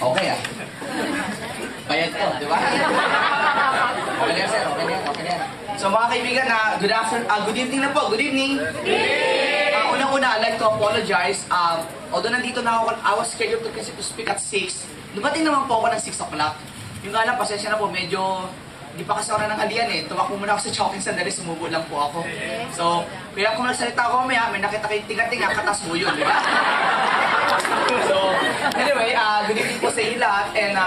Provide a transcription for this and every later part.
Okay ah. Bayad ko, di ba? Okay na yan, sir. Okay na yan, okay na yan. So mga kaibigan, good evening na po. Good evening. Unang-una, I'd like to apologize. Although nandito na ako, I was scheduled to speak at 6. Dumating naman po ako ng 6 o'clock. Yung nga lang, pasensya na po, medyo di pa kasi ako na nanghalian eh. Tumakbo muna ako sa choking sandali, sumubo lang po ako. So, kaya kung nagsalita ako mamaya, may nakita kayong tinga-tinga, katas mo yun, di ba? So, anyway, good evening po sa inyo lahat. And,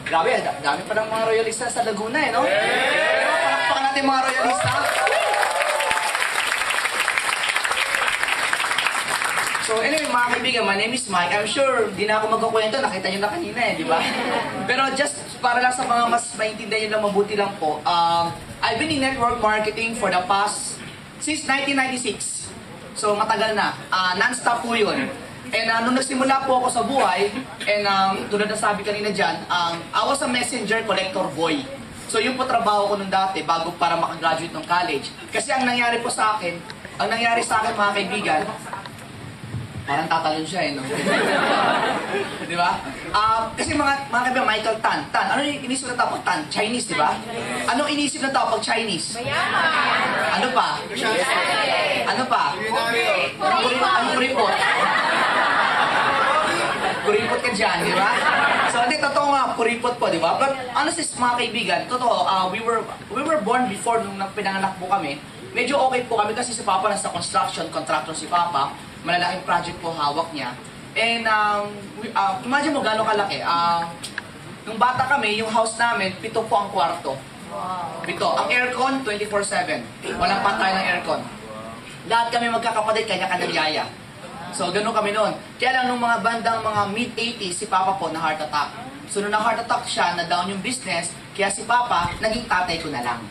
grabe, dami pa ng mga royalista sa Laguna eh, no? Pero palakpakan natin mga royalista. So anyway, mga kaibigan, my name is Mike. I'm sure di na ako magkukwento, nakita nyo na kanina eh, di ba? Pero just para lang sa mga mas maintindihan nyo lang, mabuti lang po, I've been in network marketing for the past, since 1996. So matagal na, non-stop po yun. And nung nagsimula po ako sa buhay, and tulad na sabi kanina dyan, I was a messenger collector boy. So yun po trabaho ko nung dati, bago para makagraduate ng college. Kasi ang nangyari po sa akin, mga kaibigan, parang tatalon siya eh, no? Di ba? Kasi mga kaibigan, Michael Tan. Ano yung inisip na tao pag Tan? Chinese, di ba? Anong inisip na tao pag Chinese? Ano pa? Ano pa? Ang kuripot. Kuripot ka dyan, di ba? So, hindi, totoo nga, kuripot po, di ba? But, mga kaibigan, totoo, we were born before nung pinanganak po kami. Medyo okay po kami kasi si Papa nasa construction, contractor si Papa. Malalaking project po hawak niya. And, imagine mo gano'ng kalaki. Nung bata kami, yung house namin, 7 po ang kwarto. 7. Ang aircon, 24/7. Walang patay ng aircon. Lahat kami magkakapatid, kanya-kanyang yaya. So, gano'n kami noon. Kaya lang, nung mga bandang mga mid-80s, si Papa po na heart attack. So, nung na-heart attack siya, na-down yung business, kaya si Papa, naging tatay ko na lang.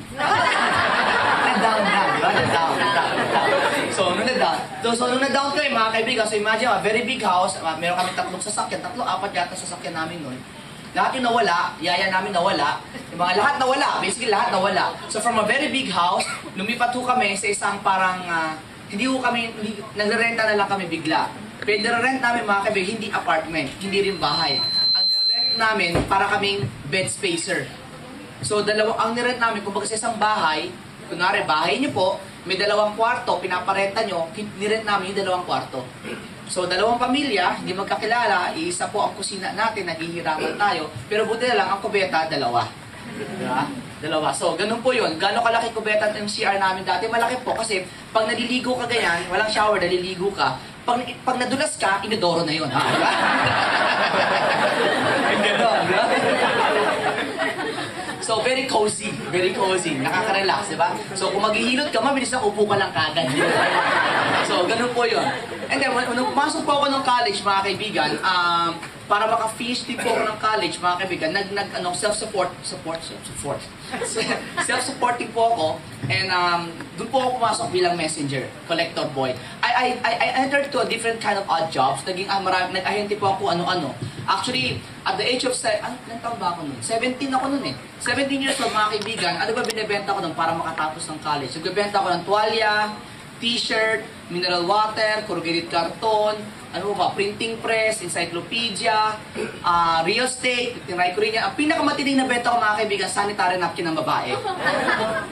Na-down na, di ba? Na-down. So, nung na-down kayo, mga kaibigan, so imagine, a very big house, meron kami 3 sasakyan, 3, 4 yata sasakyan namin nun. Lahat yung nawala, yaya namin nawala, yung mga lahat nawala, basically lahat nawala. So, from a very big house, lumipat ho kami sa isang parang, nagre-renta na lang kami bigla. Pero nire-rent namin, mga kaibigan, hindi apartment, hindi rin bahay. Ang nire-rent namin, para kaming bed spacer. So, ang nirent namin, kung sa isang bahay, kunwari, bahay niyo po, may 2 kwarto, pinaparenta nyo, nirent namin yung 2 kwarto. So, 2 pamilya, hindi magkakilala, isa po ang kusina natin, naghihiraman tayo, pero buti na lang, ang kubeta, 2. Diba? 2. So, ganun po yun. Gano'ng kalaki kubeta ng CR namin dati? Malaki po, kasi pag naliligo ka ganyan, walang shower, naliligo ka, pag nadulas ka, inodoro na yun. Ha? Diba? Gano'n, diba? So, very cozy. Nakaka-relax, di ba? So, kung maghihilot ka, mabilis na upo ka lang kagad. So, ganun po yun. And then, nung pumasok po ako ng college, mga kaibigan, para maka-finish din po ako ng college, mga kaibigan, self-supporting po ako, and doon po ako pumasok bilang messenger, collector boy. I entered to a different kind of odd jobs. Nag-ahente po ako ano-ano. Actually, at the age of, ilang taon ba ako nun? 17 ako nun eh. 17 years old, mga kaibigan, ano ba binibenta ko nun para makatapos ng college? Nagbibenta ko ng tuwalya, t-shirt, mineral water, corrugated carton, ano ba, printing press, encyclopedia, real estate, tinry ko rin yan. Ang pinakamatinding na benta ko, mga kaibigan, sanitary napkin ng babae.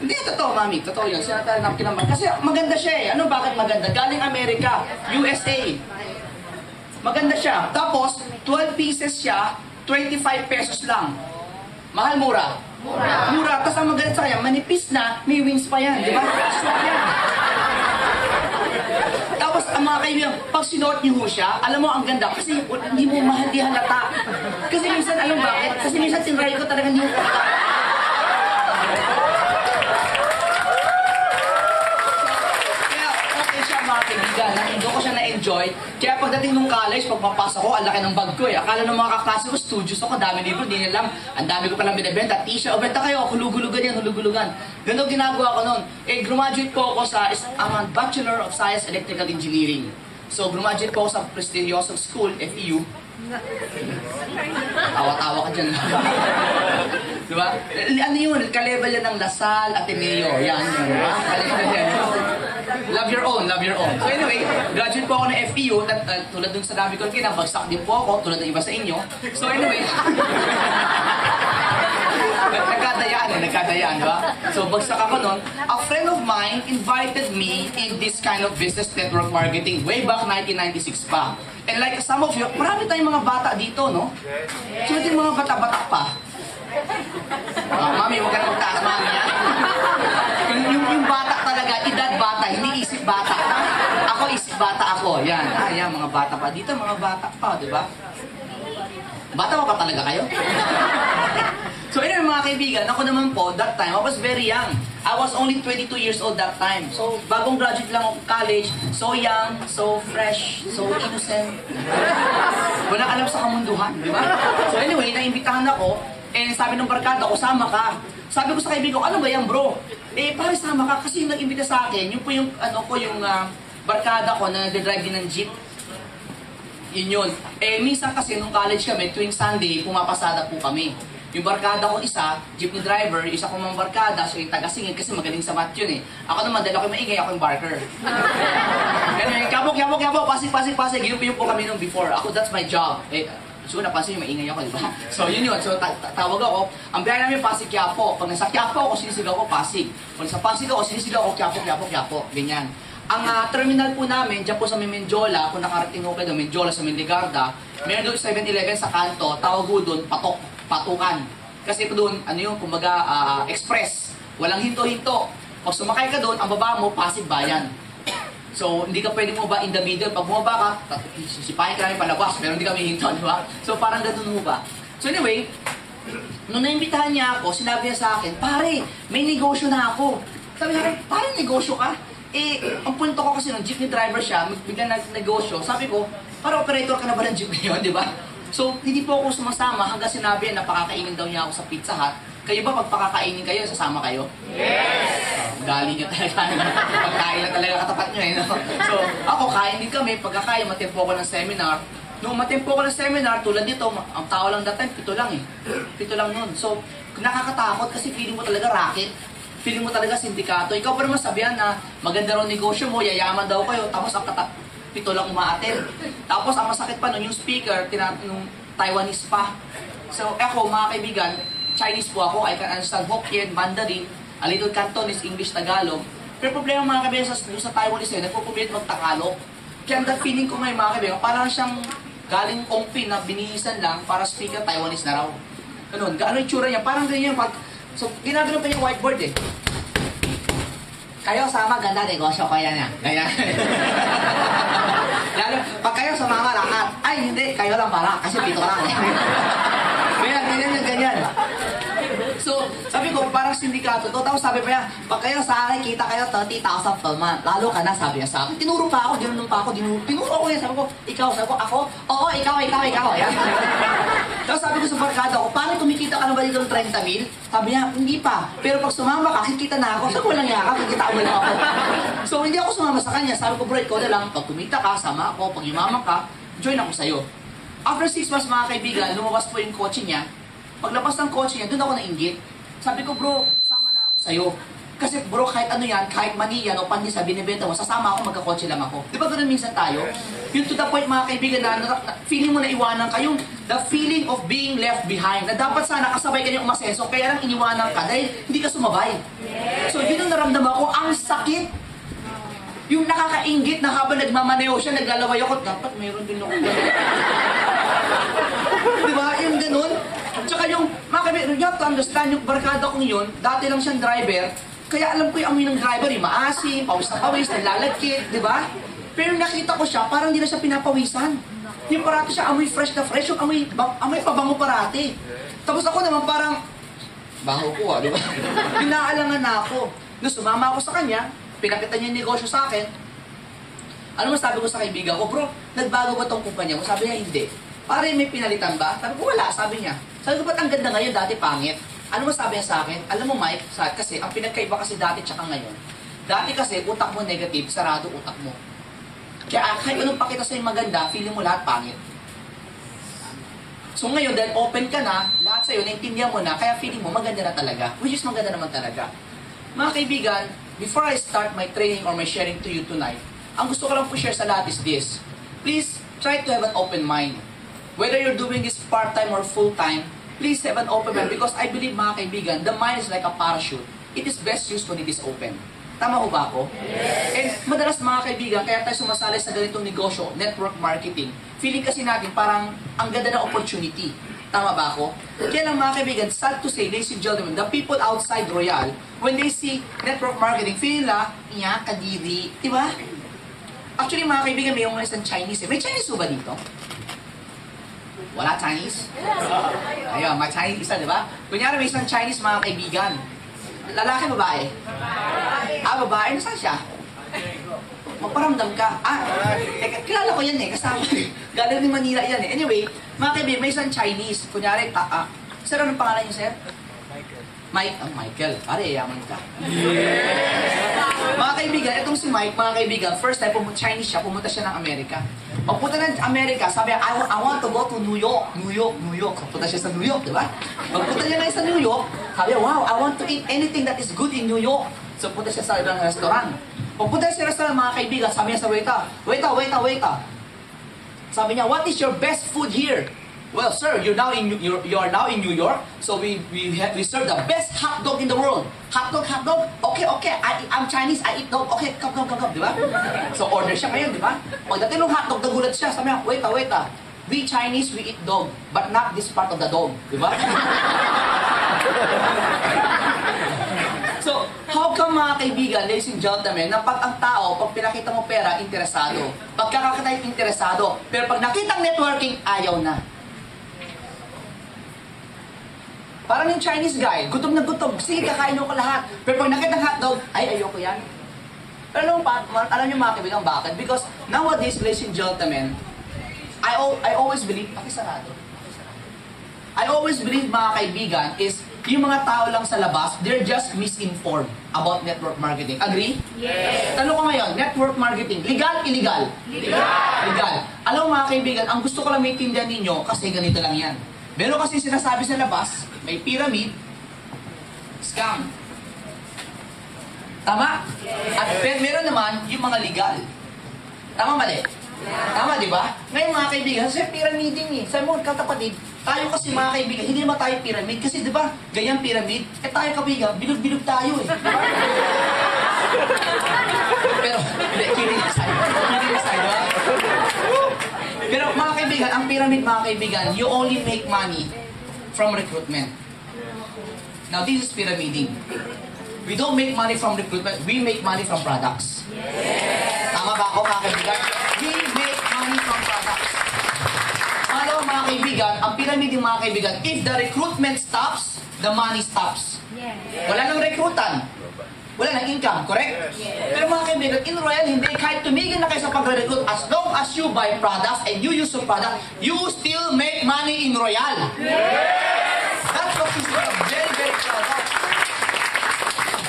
Hindi, totoo, mami, totoo yun, sanitary napkin ng babae. Kasi maganda siya eh. Ano, bakit maganda? Galing Amerika, USA. Maganda siya. Tapos, 12 pieces siya, 25 pesos lang. Mahal, mura? Mura. Tapos ang maganda sa kanya, manipis na, may wings pa yan. Di ba? Swak yan. Tapos, ang mga kaibigan, pag sinuot niyo siya, alam mo, ang ganda. Kasi hindi mo mahal, halata. Kasi minsan, alam bakit? Kasi minsan tinry ko talaga hindi mo halata. Doon ko siya na-enjoy. Kaya pagdating nung college, pag mapasok ko, ang laki ng bag ko eh. Akala ng mga kaklase ko, studios ako, dami libro, di nila alam. Ang dami ko palang binibenta, t-shirt, o benta kayo, hulugulugan yan, hulugulugan. Ganun ginagawa ko noon. Eh, graduate po ako sa Bachelor of Science Electrical Engineering. So, graduate po ako sa prestigious school, FEU. Tawa-tawa ka dyan. Diba? Ano yun? Ka-level yan ng Lasal, Ateneo. Yan. Diba? Ka-level yan. Love your own, love your own. So anyway, graduate po ako ng FEU, tulad dun sa dami ko rin, bagsak din po ako, tulad ng iba sa inyo. So anyway, nagkadayaan, ba? So bagsak ako nun. A friend of mine invited me in this kind of business network marketing way back 1996 pa. And like some of you, marami tayong mga bata dito, no? So yung mga bata-bata pa. Mami, huwag ka na magtaas, mami, ha? Yung bata talaga, edad bata, hindi isip bata. Ako, isip bata ako. Yan. Yan, mga bata pa. Dito, mga bata pa, di ba? Bata pa talaga kayo? So, anyway, mga kaibigan, ako naman po, that time, I was very young. I was only 22 years old that time. So, bagong graduate lang ako college, so young, so fresh, so innocent. Walang alam sa kamunduhan, di ba? So, anyway, naimbitahan ako, and sabi ng barkada ko, sama ka. Sabi ko sa kaibigan ko, ano ba yan, bro? Pare, sama ka, kasi yung nag-imbita sa akin, yung po yung, barkada ko na nag-drive din ng jeep. Yun yun. Minsan kasi nung college kami, tuwing Sunday, pumapasada po kami. Yung barkada ko isa, jeepney driver, isa ko mang barkada, so yung taga-singid kasi magaling sa math yun eh. Ako naman, dahil ako maingay, ako yung barker. Anyway, yabo, pasig, yun po kami nung before. Ako, that's my job. So, napansin yung maingay ako, di ba? So, yun. So, tawag ako. Ang biyahe namin, Pasig-Quiapo. Pag nasa Quiapo ako, sinisigaw ko, Pasig. Pag nasa Pasig ako, sinisigaw ko, Quiapo. Ganyan. Ang terminal po namin, dyan po sa Menjola, kung nakarating ko kayo, Menjola sa Mendigarda, meron doon 7-Eleven sa kanto, tawag ko doon, patukan. Kasi po doon, kumbaga, express. Walang hinto-hinto. Pag sumakay ka doon, ang baba mo, Pasig Bayan. So, hindi ka pwede mo ba in the middle. Pag bumaba ka, sisipahin ka namin palabas, pero hindi kami hinto, di ba? So, parang ganun mo ba? So, anyway, nung naimbitahan niya ako, sinabi niya sa akin, pare, may negosyo na ako. Sabi niya, pare, negosyo ka? Ang punto ko kasi nung jeepney driver siya, bigla nag-negosyo. Sabi ko, para operator ka na ba ng jeep ngayon, di ba? So, hindi po ako sumasama hanggang sinabi na pakakainin daw niya ako sa Pizza Hut. Kayo ba, pag pakakainin kayo, sasama kayo? Yes! Galing nyo talaga. Pagkain na talaga katapat nyo eh. No? So, ako, kain din kami. Pagkakain, matempo ko ng seminar. Nung matempo ko ng seminar, tulad dito, ang tao lang that time, 7 lang eh. 7 lang nun. So, nakakatakot kasi feeling mo talaga racket. Feeling mo talaga sindikato. Ikaw pa naman sabihan na maganda raw negosyo mo, yayaman daw kayo, tapos ang 7 lang umaattend. Tapos, ang masakit pa nun, yung speaker, nung Taiwanese pa. So, ako, mga kaibigan, Chinese po ako, I can understand Hokkien, Mandarin, a little Cantonese, English, Tagalog. Pero problema mga kaibigan sa Taiwanese, nagpupumilit mag-Tagalog. Kaya ang feeling ko ngayon mga kaibigan, parang siyang galing Kongpin na binihisan lang para speaker Taiwanese na raw. Ganun, ano yung tsura niya? Parang ganyan. So, ginagano pa yung whiteboard eh. Kayo sama, ganda negosyo, kaya niya. Ganyan. Lalo, pag kayo sumama lahat, ay hindi, kayo lang pala, kasi 7 lang. Ganyan. So, sabi ko, parang sindikato to. Tapos sabi pa niya, pag kayo sa akin, kita kayo 30,000 per month. Lalo ka na, sabi niya sa akin. Tinuro pa ako, dinunong pa ako, tinuro ko yan. Sabi ko, ikaw, ako, oo, ikaw. Yan. Tapos sabi ko sa barkada ko, paano kumikita ka na ba dito ng 30,000? Sabi niya, hindi pa. Pero pag sumama ka, kikita na ako. Sabi ko, walang yaka, kikita mo lang ako. So, hindi ako sumama sa kanya. Sabi ko, bro, ikaw na lang. Pag kumita ka, sama ako. Pag yumaman ka, join ako sa'yo. After 6 months, mga kaibigan, lumabas po yung kotse niya. Paglabas ng kotse niya, doon ako nainggit. Sabi ko, bro, sama na ako sa'yo. Kasi bro, kahit ano yan, kahit mani yan o pandisa, binibenta mo, sasama ako, magkakotse lang ako. Di ba ganoon minsan tayo? Yung to the point, mga kaibigan, na feeling mo na iwanan ka, yung the feeling of being left behind, na dapat sana kasabay ka niyong umaseso, kaya lang iniwanan ka dahil hindi ka sumabay. So yun ang naramdaman ko, ang sakit. Yung nakakainggit na habang nagmamaneo siya, naglalaway ako, dapat mayroon din ako. Di ba? Yung ganun. Tsaka yung, mga kaibigan, you have to understand, yung barkada kong yun, dati lang siyang driver, kaya alam ko yung amoy ng driver, yung maasim, pawis na pawis, naglalagkit, di ba? Pero nakita ko siya, parang hindi na siya pinapawisan. Yung parati siya, amoy fresh na fresh, yung amoy pabango parati. Tapos ako naman parang, bango ko di ba? Pinaalangan na ako. Nung sumama ako sa kanya, pinakita niya yung negosyo sa akin. Ano mo sabi ko sa kaibigan ko, bro, nagbago ba tong kumpanya mo? Sabi niya, hindi. Pare, may pinalitan ba? Sabi ko, wala, sabi niya. Sabi ko, ba't ang ganda ngayon, dati pangit? Ano mo sabi niya sa akin? Alam mo, Mike, kasi ang pinagkaiba kasi dati tsaka ngayon. Dati kasi, utak mo negative, sarado utak mo. Kaya kahit anong pakita sa'yo maganda, feeling mo lahat pangit. So ngayon, dahil open ka na, lahat sa'yo, naintindihan mo na, kaya feeling mo maganda na talaga. Which is maganda naman talaga. Mga kaibigan, before I start my training or my sharing to you tonight, ang gusto ko lang po share sa lahat is this. Please, try to have an open mind. Whether you're doing this part-time or full-time, please have an open mind because I believe, mga kaibigan, the mind is like a parachute. It is best used when it is open. Tama ko ba ako? Yes. And madalas, mga kaibigan, kaya tayo sumasali sa ganitong negosyo, network marketing, feeling kasi natin parang ang ganda ng opportunity. Tama ba ako? Kaya lang, mga kaibigan, sad to say, ladies and gentlemen, the people outside Royal, when they see network marketing, feel nila, iya, kadiri. Diba? Actually, mga kaibigan, may yung isang Chinese. May Chinese ba dito? Wala Chinese? Ayun, may Chinese isa, diba? Kunyari, may isang Chinese, mga kaibigan. Lalaki, babae? Babae. Nasaan siya? Magparamdam ka. Kilala ko yan kasama. Galing ni Manila yan Anyway, mga kaibigan, may isang Chinese. Kunyari, sir, anong pangalan niyo, sir? Michael. Pare, yaman ka. Mga kaibigan, itong si Mike, mga kaibigan, first time Chinese siya, pumunta siya ng Amerika. Pagpunta ng Amerika, sabi niya, I want to go to New York. New York. Punta siya sa New York, di ba? Pagpunta niya na sa New York, sabi niya, wow, I want to eat anything that is good in New York. So, punta siya sa ibang restaurant. Pagpunta siya sa restaurant, mga kaibigan, sabi niya sa waiter. Sabi niya, what is your best food here? Well, sir, you are now in New York, so we serve the best hot dog in the world. Hot dog. Okay. I'm Chinese, I eat dog. Okay, come, di ba? So order siya ngayon, di ba? Pagdating ng hot dog, nagulat siya. Sabi niya, wait. We Chinese, we eat dog, but not this part of the dog, di ba? So, how come, mga kaibigan, ladies and gentlemen, na pag ang tao, pag pinakita mo pera, interesado. Pagkakakita interesado. Pero pag nakitang networking, ayaw na. Parang yung Chinese guy, gutom na gutom, sige, kakain ko lahat. Pero pag nakita ng hotdog, ay, ayoko yan. Pero alam niyo, mga kaibigan, bakit? Because nowadays, ladies and gentlemen, I always believe, pakisarado. I always believe, mga kaibigan, is yung mga tao lang sa labas, they're just misinformed about network marketing. Agree? Yes. Tanong ko ngayon, network marketing, legal, illegal? Legal. Alam mo, mga kaibigan, ang gusto ko lang maintindihan ninyo, kasi ganito lang yan. Meron kasi sinasabi sa labas, may pyramid, scam. Tama? Yes. At meron naman yung mga legal. Tama, mali? Yeah. Tama, di ba? Ngayon, mga kaibigan, kasi pyramiding Sabi mo, kapatid, tayo kasi, mga kaibigan, hindi naman tayo pyramid. Kasi, di ba, ganyan pyramid, tayo kaibigan, bilog-bilog tayo Pero, kidding aside. Pero, mga kaibigan, ang pyramid, mga kaibigan, you only make money from recruitment. Now, this is pyramiding. We don't make money from recruitment, we make money from products. Yes. Tama ba ako, mga kaibigan? We make money from products. Ano, mga kaibigan, ang pyramid yung mga kaibigan, if the recruitment stops, the money stops. Yes. Wala nang recruitan. Wala nang income, correct? Yes. Pero mga kaibigan, in Royal, hindi, kahit tumigil na kayo sa pag-recruit, as long as you buy products and you use the product, you still make money in Royal. Yes. That's what is very, very proud of.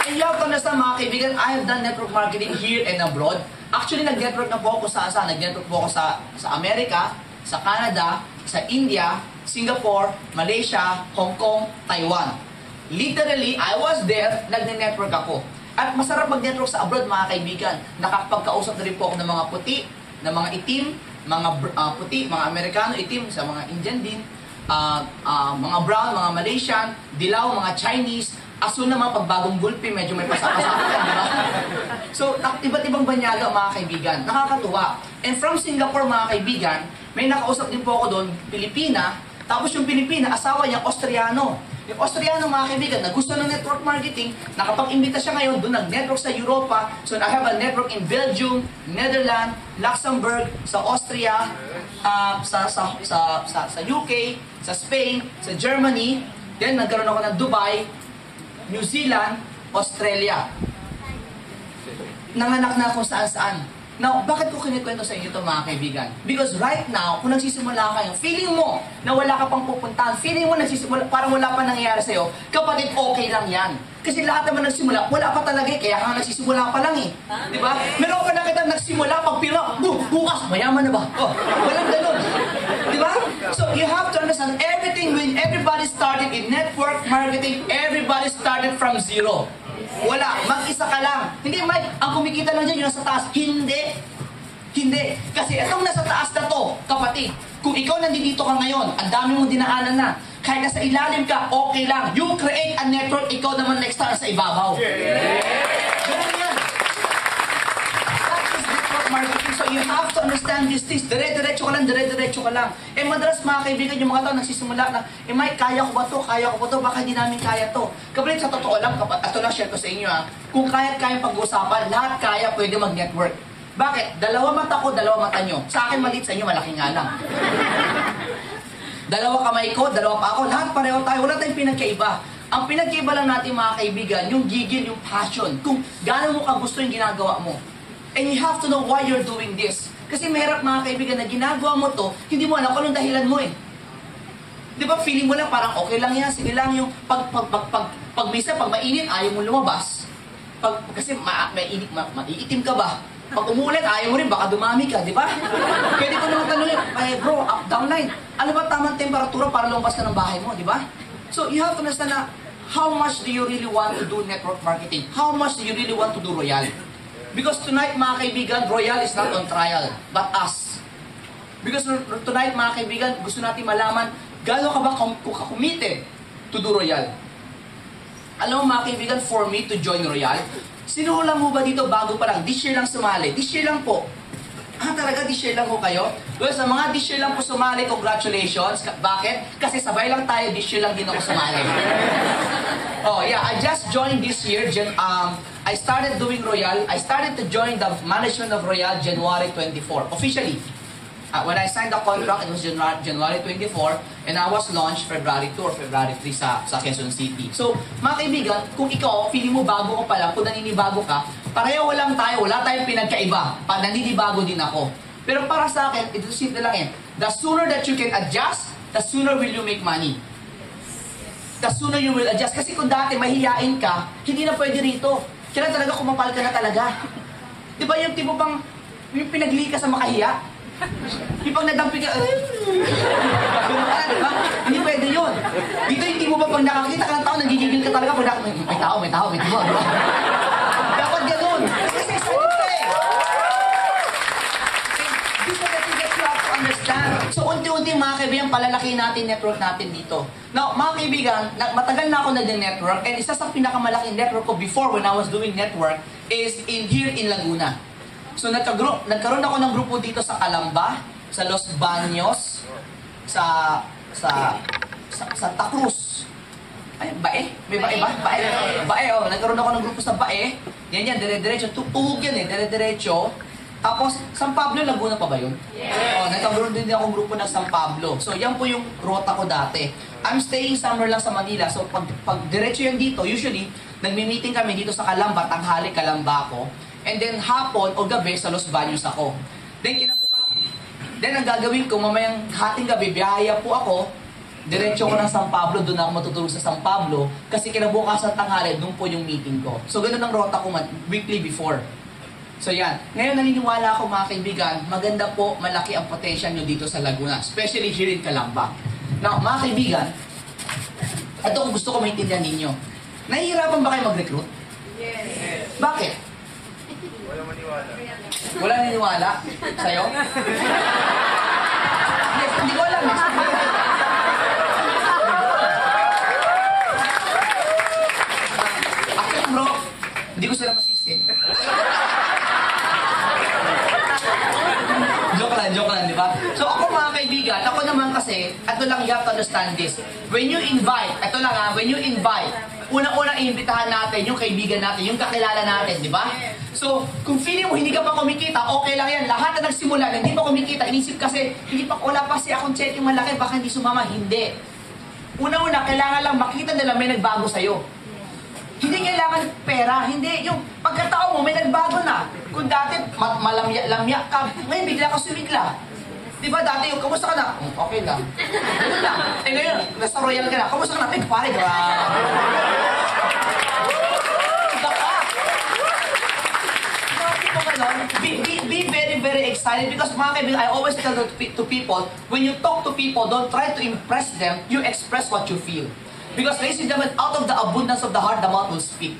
And you have to understand, mga kaibigan, I have done network marketing here and abroad. Actually, nag-network na po ako sa nag-network po ako sa Amerika, sa Canada, sa India, Singapore, Malaysia, Hong Kong, Taiwan. Literally, I was there, nag-network ako. At masarap mag-network sa abroad, mga kaibigan. Nakakapagkausap na rin po ako ng mga puti, ng mga itim, mga puti, mga Amerikano, itim, sa mga Indian din, mga brown, mga Malaysian, dilaw, mga Chinese. Aso naman, pag bagong gulpi, medyo may pasapasapa yan, di ba? So, iba't ibang banyaga, mga kaibigan. Nakakatuwa. And from Singapore, mga kaibigan, may nakausap din po ako doon, Pilipina. Tapos yung Pilipina, asawa niya, Austriano. Yung Austriano, mga kaibigan, na gusto ng network marketing, nakapag-imbita siya ngayon, doon nag-network sa Europa. So, I have a network in Belgium, Netherlands, Luxembourg, sa Austria, sa UK, sa Spain, sa Germany. Then, nagkaroon ako ng Dubai, New Zealand, Australia. Nanganak na ako saan-saan. Now, bakit ko kinikwento sa inyo ito, mga kaibigan? Because right now, kung nagsisimula kayo, feeling mo na wala ka pang pupuntahan, feeling mo nagsisimula, parang wala pa nangyayari sa'yo, kapatid, okay lang yan. Kasi lahat naman nagsimula, wala pa talaga kaya ka nagsisimula pa lang Di ba? Meron ka nakita nagsimula, pagpira, bukas, mayaman na ba? Oh, walang ganun. Di ba? So, you have to understand, everything, when everybody started in network marketing, everybody started from zero. Wala. Mag-isa ka lang. Hindi, Mike, ang kumikita lang dyan yung nasa taas. Hindi. Hindi. Kasi itong nasa taas na to, kapatid, kung ikaw nandito ka ngayon, ang dami mong dinaanan na, kahit nasa ilalim ka, okay lang. You create a network, ikaw naman next time sa ibabaw. Ganun yan. That is network marketing. So you have to understand these things. Dire-diretso ka lang, dire-diretso ka lang. Eh madalas mga kaibigan, yung mga tao nagsisimula na, Mike, kaya ko ba to? Kaya ko ba to? Baka hindi namin kaya to. Kapatid, sa totoo lang, ito lang share ko sa inyo kung kaya pag-usapan, lahat kaya pwede mag-network. Bakit? Dalawa mata ko, dalawa mata nyo. Sa akin maliit, sa inyo malaki nga lang. Dalawa kamay ko, dalawa pa ako. Lahat pareho tayo. Wala tayong pinagkaiba. Ang pinagkaiba lang natin mga kaibigan, yung gigil, yung passion. Kung gaano mo ka gusto yung ginagawa mo. And you have to know why you're doing this. Kasi mahirap mga kaibigan na ginagawa mo to, hindi mo alam kung anong dahilan mo eh. Di ba feeling mo lang parang okay lang yan, sige lang yung pag minsan, pag mainit, ayaw mo lumabas. Kasi maiitim ka ba? Pag umuulan, ayaw mo rin, baka dumami ka, di ba? Pwede ko naman tanongin, bro, up, downline, ano ba tamang temperatura para lumabas ka ng bahay mo, di ba? So, you have to understand na, how much do you really want to do network marketing? How much do you really want to do Royal? Because tonight, mga kaibigan, Royal is not on trial, but us. Because tonight, mga kaibigan, gusto natin malaman, gano'n ka ba committed to do Royal? Alam mo, mga kaibigan, for me to join Royal, sinuhulan mo ba dito bago pa lang? This year lang sumali. This year lang po. Talaga this year lang po kayo? Well, sa mga this year lang po sumali, congratulations. Bakit? Kasi sabay lang tayo, this year lang din ako sumali. Oh, yeah, I just joined this year. I started doing Royal. I started to join the management of Royal January 24, officially. When I signed the contract, it was January 24, and I was launched February 2 or February 3 sa Quezon City. So, mga kaibigan, kung ikaw, feeling mo bago ka pa lang, kung naninibago ka, pareho lang tayo, wala tayong pinagkaiba. Naninibago din ako. Pero para sa akin, ito simple lang yan. The sooner that you can adjust, the sooner will you make money. The sooner you will adjust. Kasi kung dati mahihiyain ka, hindi na pwede rito. Kaya talaga kumapal ka na talaga. Di ba yung tipo pang, yung pinagli ka sa makahiya? Yung pag nadampi ka, diba? Hindi pwede yun. Dito hindi mo ba pag nakakita ka ng tao, nagigigil ka talaga pag may tao, diba? Dapat ganun. Kasi excited ka eh. This is the thing that you have to understand. So unti-unti mga kaibigan, palalaki natin network natin dito. Now, mga kaibigan, matagal na ako nag-network, and isa sa pinakamalaking network ko before when I was doing network is here in Laguna. So nagkaroon ako ng grupo dito sa Calamba, sa Los Baños, sa Tacruz. Ay, Bae? May Bae ba? Bae, oh. Nagkaroon ako ng grupo sa Bae. Yan, dire-diretso. Tuhog yan eh, dire-diretso. Tapos, San Pablo, Laguna pa ba yun? Yeah. Oh, nagkaroon din akong grupo ng San Pablo. So, yan po yung rota ko dati. I'm staying somewhere lang sa Manila. So, pag diretso yan dito, usually, nagmi-meeting kami dito sa Calamba, tanghali, Calamba ako. And then hapon o gabi sa Los Baños ako. Then ang gagawin ko, mamayang hating gabi, biyaya po ako, diretso ko ng San Pablo, doon ako matutulog sa San Pablo, kasi kinabukasan tanghali, doon po yung meeting ko. So ganun ang rota ko weekly before. So yan. Ngayon naniniwala ako mga kaibigan, maganda po, malaki ang potential nyo dito sa Laguna, especially here in Calamba. Now, mga kaibigan, ito kung gusto ko maintindihan ninyo. Nahihirapan ba kayo mag-recruit? Yes. Bakit? Wala maniwala. Wala niniwala? Sa'yo? Hindi ko alam. Actually bro, hindi ko sila masisi. Joke lang, di ba? So ako mga kaibigan, ako naman kasi, ito lang, you have to understand this. When you invite, when you invite, unang-unang iimbitahan natin yung kaibigan natin, yung kakilala natin, di ba? So, kung feeling mo hindi ka pa kumikita, okay lang yan. Lahat na nagsimula, hindi pa kumikita, inisip kasi, wala pa siya akong checking malaki, baka hindi sumama. Hindi. Unang-una, kailangan lang makita nila may nagbago sa'yo. Hindi kailangan pera, hindi. Yung pagkatao mo, may nagbago na. Kung dati, malamya ka, ngayon bigla ka sumigla. Di ba dati, kamusta ka na? Okay lang. Ganun lang. Eh ngayon, nasa Royal ka na, kamusta ka na? Pare, grabe. Iba ka. Be very, very excited because mga kaibigan, I always tell to people, when you talk to people, don't try to impress them, you express what you feel. Because ladies and gentlemen, out of the abundance of the heart, the mouth will speak.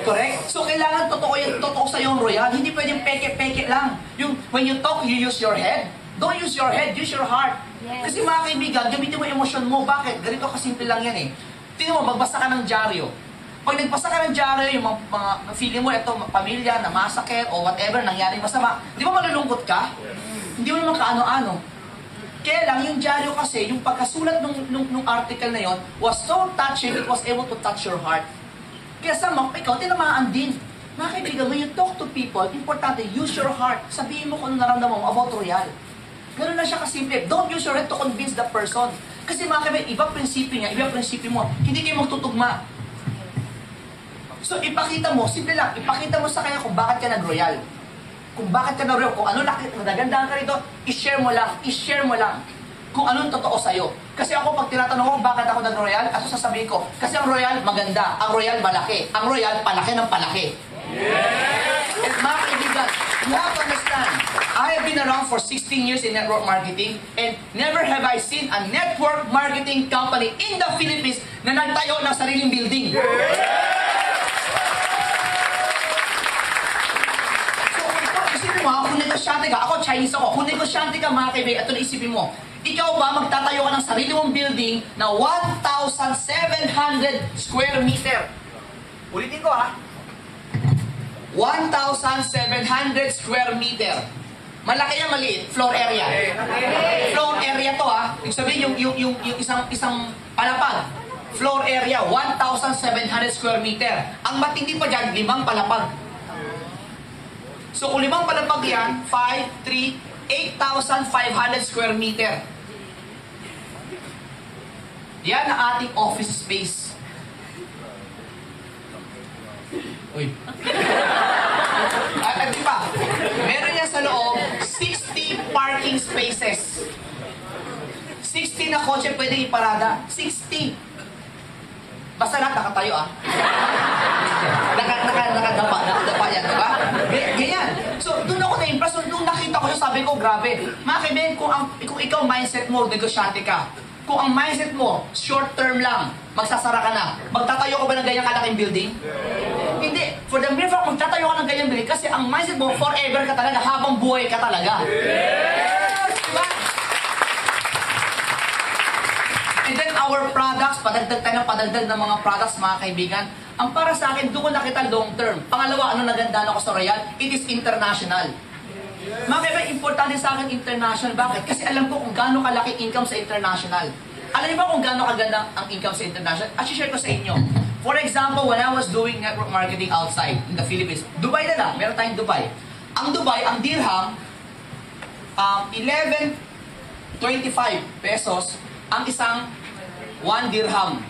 Correct? So, kailangan totoo sa yung royal. Hindi pwedeng peke-peke lang. Yung, when you talk, you use your head. Don't use your head, use your heart. Yes. Kasi mga kaibigan, gamitin mo emosyon mo. Bakit? Ganito kasimple lang yan eh. Tingnan mo, magbasa ka ng dyaryo. Pag nagbasa ka ng dyaryo, yung mga feeling mo, ito, pamilya, na masakit, o whatever, nangyaring masama, di ba malulungkot ka? Hindi mo naman kaano-ano. Kaya lang, yung dyaryo kasi, yung pagkasulat nung article na yon was so touching, it was able to touch your heart. Kaya sa ikaw, tinamaan din. Mga kaibigan, when you talk to people, importante, use your heart. Sabihin mo kung naramdaman mo about royal. Ganun na siya kasimple. Don't use your head to convince the person. Kasi mga kaibigan, iba prinsipyo niya, iba prinsipyo mo. Hindi kayo magtutugma. So, ipakita mo, simple lang, ipakita mo sa kanya kung bakit ka nag-royal. Kung bakit ka nag-royal, kung ano nagandaan ka rito, i-share mo lang. Kung anong totoo sa'yo. Kasi ako, pag tinatanong ko bakit ako nag-royal, aso sasabihin ko, kasi ang royal maganda, ang royal malaki, ang royal palaki ng palaki. Yes! And mga kaibigan, you have to understand, I have been around for 16 years in network marketing and never have I seen a network marketing company in the Philippines na nagtayo ng sariling building. Kung negosyante ka, ako Chinese ako, kung negosyante ka mga kaibigan, ito na isipin mo, ikaw ba magtatayo ka ng sarili mong building na 1,700 square meter? Ulitin ko ha. 1,700 square meter. Malaki yan, maliit. Floor area. Floor area to ha. Ibig sabihin yung isang palapag. Floor area, 1,700 square meter. Ang matindi pa dyan, 5 palapag. So kung 5 palapag yan, 5, 3, 8,500 square meter. Yan ang ating office space. Uy. At di pa, meron yan sa loob, 60 parking spaces. 60 na kotse pwedeng iparada. 60. Basta lahat nakatayo ah. Nakadapa yan, diba? Ganyan. So, doon ako na-impress. Nung nakita ko yun, sabi ko, grabe. Mga kaibigan, kung ikaw mindset mo, negosyante ka. Kung ang mindset mo, short term lang, magsasara ka na. Magtatayo ka ba ng ganyang kalaking building? Hindi. For the mere fact, magtatayo ka ng ganyang building kasi ang mindset mo, forever ka talaga, habang buhay ka talaga. Diba? And then our products, padagdag tayo ng padagdag ng mga products, mga kaibigan. Ang para sa akin, doon ko nakita long term. Pangalawa, ano nagandaan ako sa Royal? It is international. Mga kaibigan, importante sa akin international. Bakit? Kasi alam ko kung gaano kalaki income sa international. Alam niyo ba kung gaano kaganda ang income sa international? At share ko sa inyo. For example, when I was doing network marketing outside in the Philippines, Dubai na lang, meron tayong Dubai. Ang Dubai, ang dirham, 11.25 pesos ang isang 1 dirham.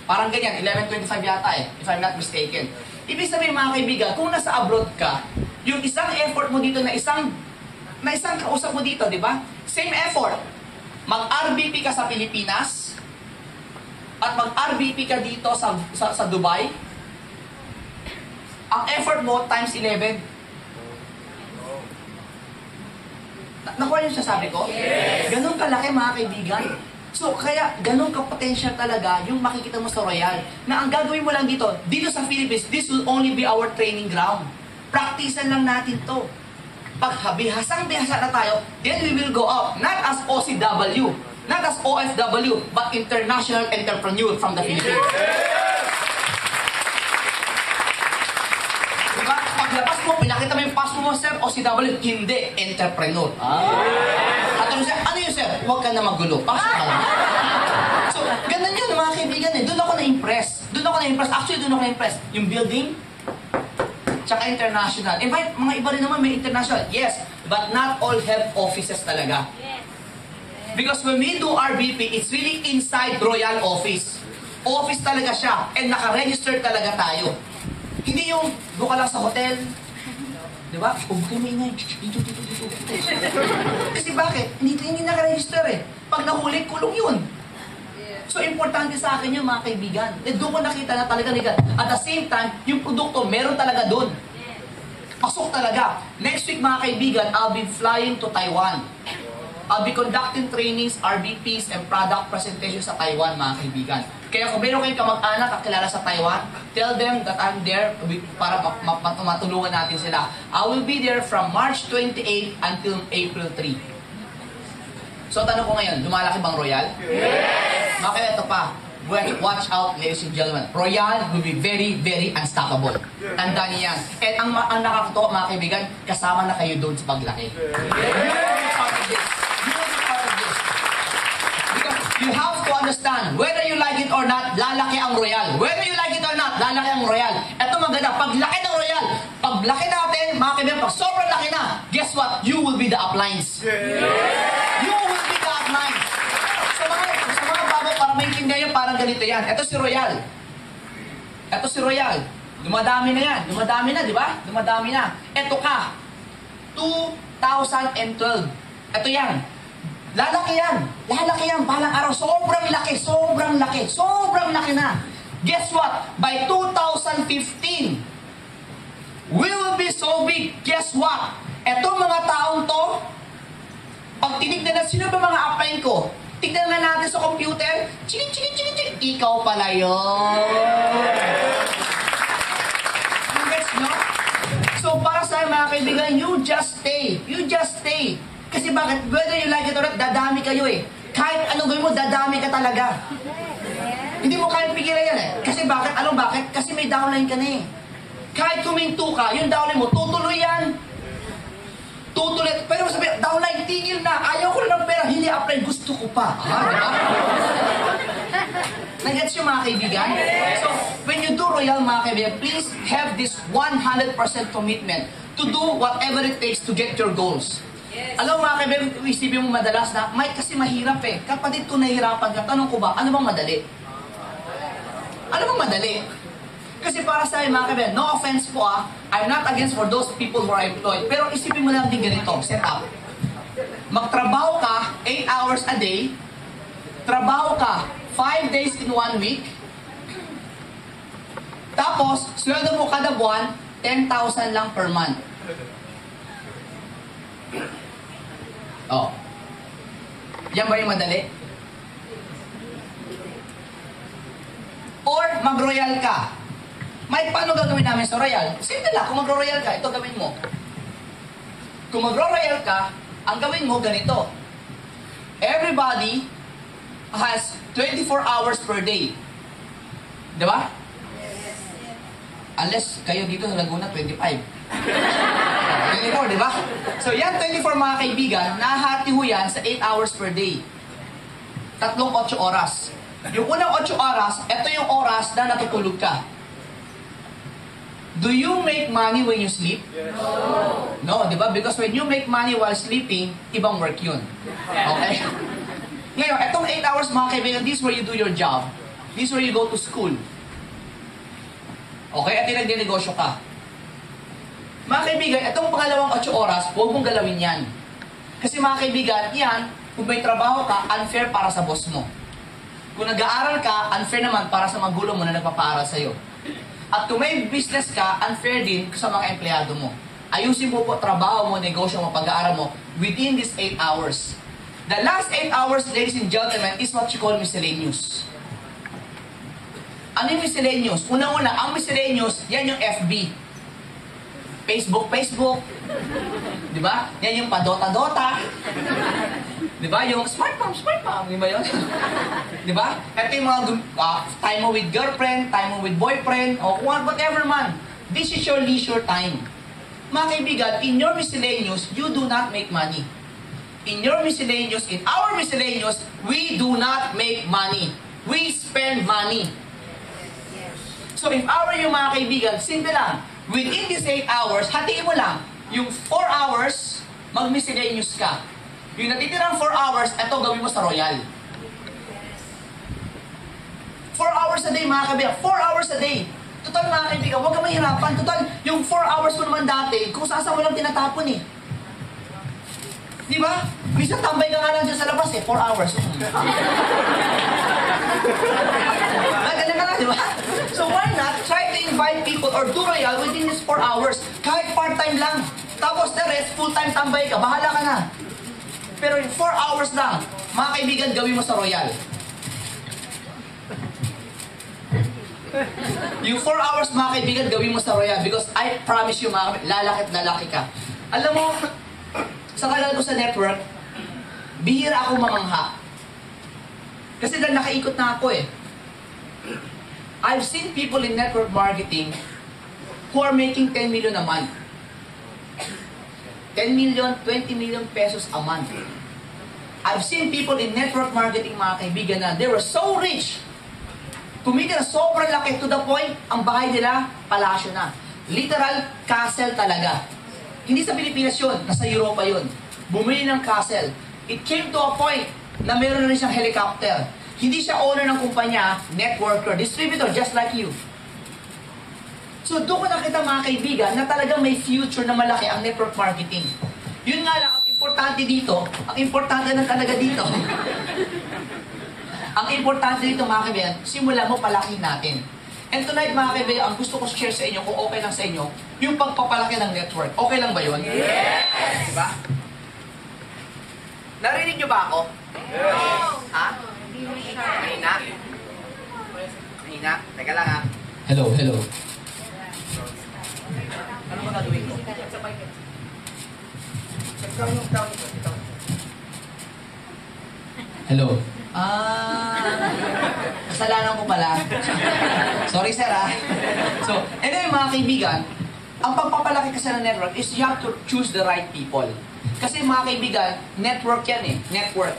Parang ganyan, 11.25 yata if I'm not mistaken. Ibig sabihin mga kaibigan, kung nasa abroad ka, yung isang effort mo dito na isang kausap mo dito, di ba? Same effort. Mag-RBP ka sa Pilipinas at mag-RBP ka dito sa Dubai. Ang effort mo times 11. Nakuha niyo siya sabi ko? Yes. Ganun kalaki mga kaibigan. So, kaya ganun ka-potential talaga yung makikita mo sa Royal. Na ang gagawin mo lang dito sa Philippines, this will only be our training ground. Practicean lang natin to. Pag bihasang-bihasa na tayo, then we will go up. Not as OCW, not as OFW, but international entrepreneur from the Philippines. Diba? Paglabas mo, pinakita mo yung passport mo, sir, OCW, hindi, entrepreneur. At ano yun, sir? Huwag ka na magulo. Pasok ka lang. So, ganun yun, mga kaibigan eh. Doon ako na-impress. Actually, doon ako na-impress. Yung building, tsaka international. In fact, mga iba rin naman may international. Yes, but not all have offices talaga. Because when we do RBP, it's really inside Royal Office. Office talaga siya. And naka-register talaga tayo. Hindi yung doon ka lang sa hotel. Diba? Huwag kayo maingay. Dito. Kasi bakit? Hindi naka-register eh. Pag nahuli, kulong yun. So, importante sa akin yung mga kaibigan. Doon ko nakita na talaga nila. At the same time, yung produkto, meron talaga doon. Pasok talaga. Next week, mga kaibigan, I'll be flying to Taiwan. I'll be conducting trainings, RBPs, and product presentations sa Taiwan, mga kaibigan. Kaya kung meron kayong kamag-anak kakilala sa Taiwan, tell them that I'm there para matulungan natin sila. I will be there from March 28 until April 3. So tanong ko ngayon, lumalaki bang Royal? Yes! Bakit ito pa? Watch out, ladies and gentlemen. Royal will be very, very unstoppable. Tandaan niyo yan. And ang nakakatuwa, mga kaibigan, kasama na kayo doon sa paglaki. You will be part of this. You will be part of this. Because you have to understand, whether you like it or not, lalaki ang Royal. Whether you like it or not, lalaki ang Royal. Ito maganda, paglaki ng Royal, paglaki natin, mga kaibigan, pag sobrang laki na, guess what? You will be the uplines. You will be the uplines. Sa mga bago, para maintindihan nyo, parang ganito yan. Ito si Royal. Ito si Royal. Dumadami na yan. Dumadami na, di ba? Dumadami na. Ito ka. 2012. Ito yan. Lalaki yan. Lalaki yan. Balang araw. Sobrang laki. Sobrang laki. Sobrang laki na. Guess what? By 2015, we will be so big. Guess what? Etong mga taong to, pag tinignan na, sino ba mga upline ko? Tignan nga natin sa computer, ching, ching, ching, ching, ikaw pala yun. Gets nyo? So para sa mga kaibigan, you just stay. You just stay. Kasi bakit? Whether you like it or not, dadami kayo eh. Kahit anong gawin mo, dadami ka talaga. Hindi mo kayang pigilan yan eh. Kasi bakit? Alam bakit? Kasi may downline ka na eh. Kahit kuminto ka, yung downline mo, tutuloy yan. Tutuloy. Pero sabi, downline, tingil na. Ayaw ko na ng pera. Hindi apply. Gusto ko pa. Diba? Nag-gets yung mga kaibigan? So, when you do Royal, mga kaibigan, please have this 100% commitment to do whatever it takes to get your goals. Yes. Alam mga kaibigan, isipin mo madalas na, Mike, kasi mahirap eh. Kapatid ko nahihirapan ka, tanong ko ba, ano bang madali? Ano bang madali? Kasi para sa akin, mga kaibigan, no offense po I'm not against for those people who are employed. Pero isipin mo lang din ganito, set up. Magtrabaho ka 8 hours a day, trabaho ka 5 days in 1 week, tapos, sweldo mo kada buwan, 10,000 lang per month. Oh. Yan ba yung madali? Or mag-royal ka. May paano gagawin namin sa royal? Simple lang, kung mag-royal ka, ito gawin mo. Kung mag-royal ka, ang gawin mo ganito. Everybody has 24 hours per day. Di ba? Unless kayo dito sa Laguna, 25. 24, di ba? So yan, 24 mga kaibigan, nahati ho yan sa 8 hours per day. 8 oras. Yung unang 8 oras, ito yung oras na natutulog ka. Do you make money when you sleep? No. No, di ba? Because when you make money while sleeping, ibang work yun. Okay? Ngayon, itong 8 hours mga kaibigan, this is where you do your job. This is where you go to school. Okay? At yung nagdinegosyo ka. Mga kaibigan, itong pangalawang 8 oras, huwag mong galawin yan. Kasi mga kaibigan, yan, kung may trabaho ka, unfair para sa boss mo. Kung nag-aaral ka, unfair naman para sa magulang mo na nagpapaaral sa'yo. At kung may business ka, unfair din sa mga empleyado mo. Ayusin mo po trabaho mo, negosyo mo, pag-aaral mo within these 8 hours. The last 8 hours, ladies and gentlemen, is what you call miscellaneous. Ano yung miscellaneous? Unang-una, ang miscellaneous, yan yung FB. Facebook. Di ba? Yan yung padota-dota. Di ba? Yung smart mom. Di ba yun? Di ba? Ito yung mga time mo with girlfriend, time mo with boyfriend, o whatever man. This is your leisure time. Mga kaibigan, in your miscellaneous, you do not make money. In your miscellaneous, in our miscellaneous, we do not make money. We spend money. So if our yung mga kaibigan, simple lang. Within these 8 hours, hatiin mo lang. Yung 4 hours, mag-miscellaneous ka. Yung natitirang 4 hours, eto gawin mo sa royal. 4 hours a day, mga kaibigan. 4 hours a day. Total, mga kaibigan, huwag ka mahirapan. Total, yung 4 hours mo naman dati, kung saan mo lang tinatapon eh. Di ba? Minsan tambay ka nga lang dyan sa labas eh. 4 hours. Ganyan ka lang, di ba? So why not try to invite people or do royal within these 4 hours? Kahit part-time lang. Tapos the rest, full-time tambay ka. Bahala ka na. Pero in 4 hours lang, mga kaibigan, gawin mo sa Royal. Yung 4 hours, mga kaibigan, gawin mo sa Royal because I promise you, mga kaibigan, lalaki ka. Alam mo, sa tagal ko sa network, bihira akong mamangha. Kasi dahil nakaikot na ako eh. I've seen people in network marketing who are making 10 million a month. 10 million, 20 million pesos a month. I've seen people in network marketing, mga kaibigan, na they were so rich. Kumita na sobrang laki to the point, ang bahay nila, palasyo na. Literal, castle talaga. Hindi sa Pilipinas yun, nasa Europa yun. Bumili ng castle. It came to a point na meron na rin siyang helicopter. Hindi siya owner ng kumpanya, networker, distributor, just like you. So doon ko nakita, mga kaibigan, na talagang may future na malaki ang network marketing. Yun nga lang, ang importante dito, ang importante na talaga dito, ang importante dito, mga kaibigan, simulan mo, palakihin natin. And tonight, mga kaibigan, ang gusto ko share sa inyo, kung okay lang sa inyo, yung pagpapalaki ng network. Okay lang ba yun? Yes! Diba? Narinig nyo ba ako? Yes! Ha? Kanina? Kanina? Teka lang ha. Hello, hello. Ano ba gagawin ko? Hello. Kasalanan ko pala. Sorry sir ha. So, anyway mga kaibigan, ang pagpapalaki kasi ng network is you have to choose the right people. Kasi mga kaibigan, network yan eh. Network.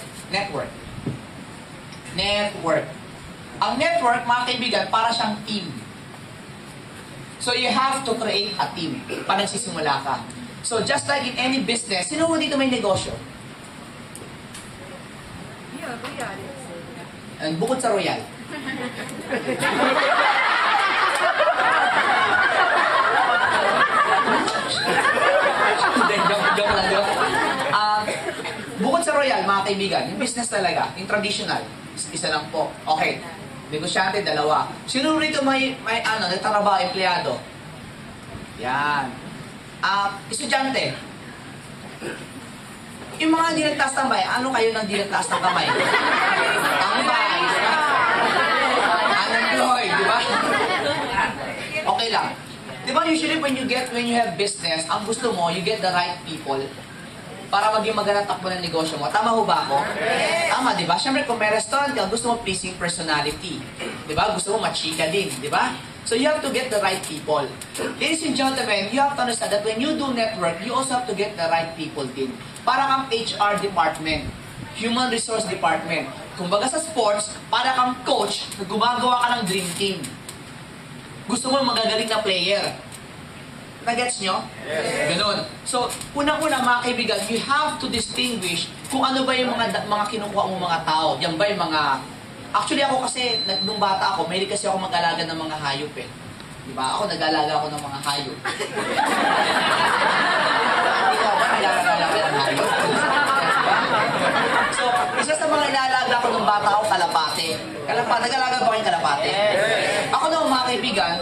Ang network, mga kaibigan, para siyang team. So you have to create a team pag nagsisimula ka. So just like in any business, sino mo dito may negosyo? And bukod sa Royal. Joke lang, joke. Bukod sa Royal, mga kaibigan, yung business talaga, yung traditional, isa lang po. Okay. Negosyante, dalawa. Sino rito may nagtatrabaho, empleyado? Yan. Estudyante. Yung mga hindi nagtaas ng kamay, ano kayo nang hindi nagtaas ng kamay? Tambay, di ba? Unemployed, di ba? Okay lang. Di ba usually when you have business, ang gusto mo, you get the right people para maging magandang takbo ng negosyo mo. Tama ho ba ako? Tama, di ba? Siyempre, kung may restaurant ka, gusto mo pleasing personality. Di ba? Gusto mo machika din, di ba? So you have to get the right people. Ladies and gentlemen, you have to understand that when you do network, you also have to get the right people din. Para kang HR department, human resource department. Kumbaga sa sports, para kang coach na gumagawa ka ng dream team. Gusto mo magagaling na player. Nagets nyo? Yes. Ganun. So, unang-una mga kaibigan, you have to distinguish kung ano ba yung mga kinukuha mong mga tao. Yan ba yung mga... Actually ako kasi, nung bata ako, may kasi ako mag-alaga ng mga hayop eh. Diba? Ako nag-alaga ako ng mga hayop. Ikaw ba nag-alaga ng hayop? Diba? So, isa sa mga inalaga ko nung bata ako, kalapate. Nag-alaga ba kayong kalapate? Yes. Ako naman mga kaibigan,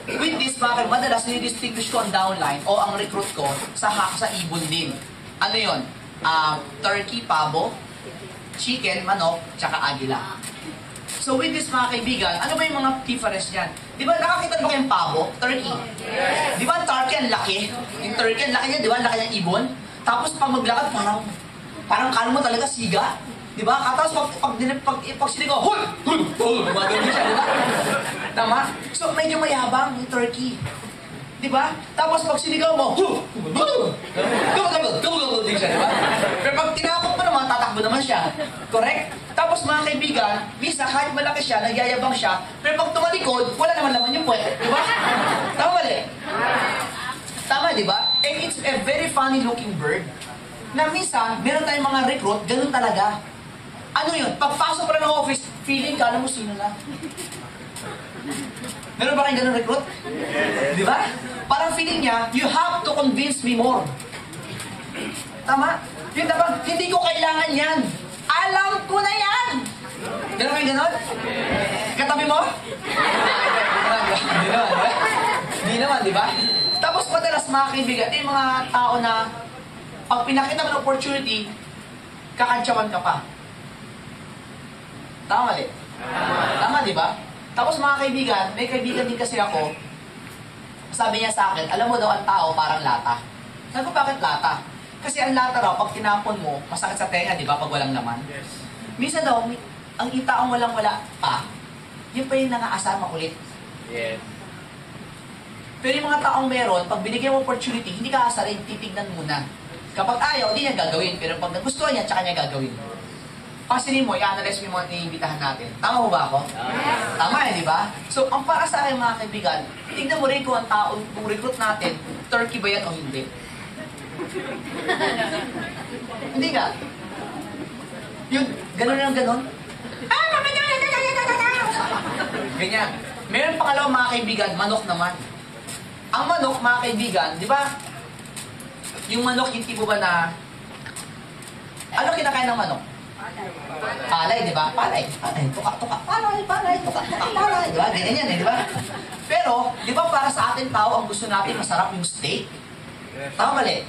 with this, madalas nidistinguish ko ang downline o ang recruit ko sa ibon din. Ano yun? Turkey, pabo, chicken, manok, tsaka agila. So with this mga kaibigan, ano ba yung mga difference niyan? Di ba nakakita ba kayong pabo? Turkey. Yes. Di ba ang turkey ang laki? Yung turkey ang laki niya, di ba? Ang laki ng ibon. Tapos pag maglakad, parang kano mo talaga siga. Di ba? Tapos pag sinigaw, hul! Maganda siya, di ba? Tama? So medyo mayabang yung turkey. Di ba? Tapos pag sinigaw mo, gabagabag din siya, di ba? Pero pag tinakot mo naman, tatakbo naman siya. Correct? Tapos mga kaibigan, minsan kahit malaki siya, nagyayabang siya, pero pag tumalikod, wala naman naman yung puwet. Di ba? Tama ba din? Tama, di ba? And it's a very funny looking bird na minsan, meron tayong mga recruit, ganun talaga. Ano yun? Pagpasok pa lang ng office, feeling ka, alam mo sino na. Meron ba kayong ganun recruit? Di ba? Parang feeling niya, you have to convince me more. Tama? Yung dapat, hindi ko kailangan yan. Alam ko na yan! Meron kayong ganun? Katabi mo? Hindi naman, di ba? Tapos madalas mga kaibigan, yung mga tao na pag pinakita mo ng opportunity, kakantsawan ka pa. Tama mali? Tama, di ba? Tapos mga kaibigan, may kaibigan din kasi ako, sabi niya sa akin, alam mo daw ang tao parang lata. Sabi ko, bakit lata? Kasi ang lata raw, pag tinapon mo, masakit sa tenga, di ba, pag walang laman? Yes. Minsan daw, ang taong walang-wala pa, yun pa yung nangaasar makulit. Yes. Pero yung mga taong meron, pag binigyan mo opportunity, hindi ka asarin, titignan muna. Kapag ayaw, hindi niya gagawin. Pero pag nagustuhan niya, tsaka niya gagawin. Pansinin mo, i-analyze mo yung mga iniimbitahan natin. Tama mo ba ako? Yes. Tama di ba? So, ang para sa akin mga kaibigan, tignan mo rin kung ang tao, kung recruit natin, turkey ba yan o hindi. Hindi ka? Yung gano'n lang gano'n? Ganyan. Meron pangalawang mga kaibigan, manok naman. Ang manok, mga kaibigan, di ba? Yung manok, yung tipo ba na... Ano kinakain ng manok? Palay, di ba? Palay. Palay, tuka, palay, tuka, palay. Di ba? Ganyan yan, di ba? Pero, di ba para sa atin tao, ang gusto natin masarap yung steak? Tama mali?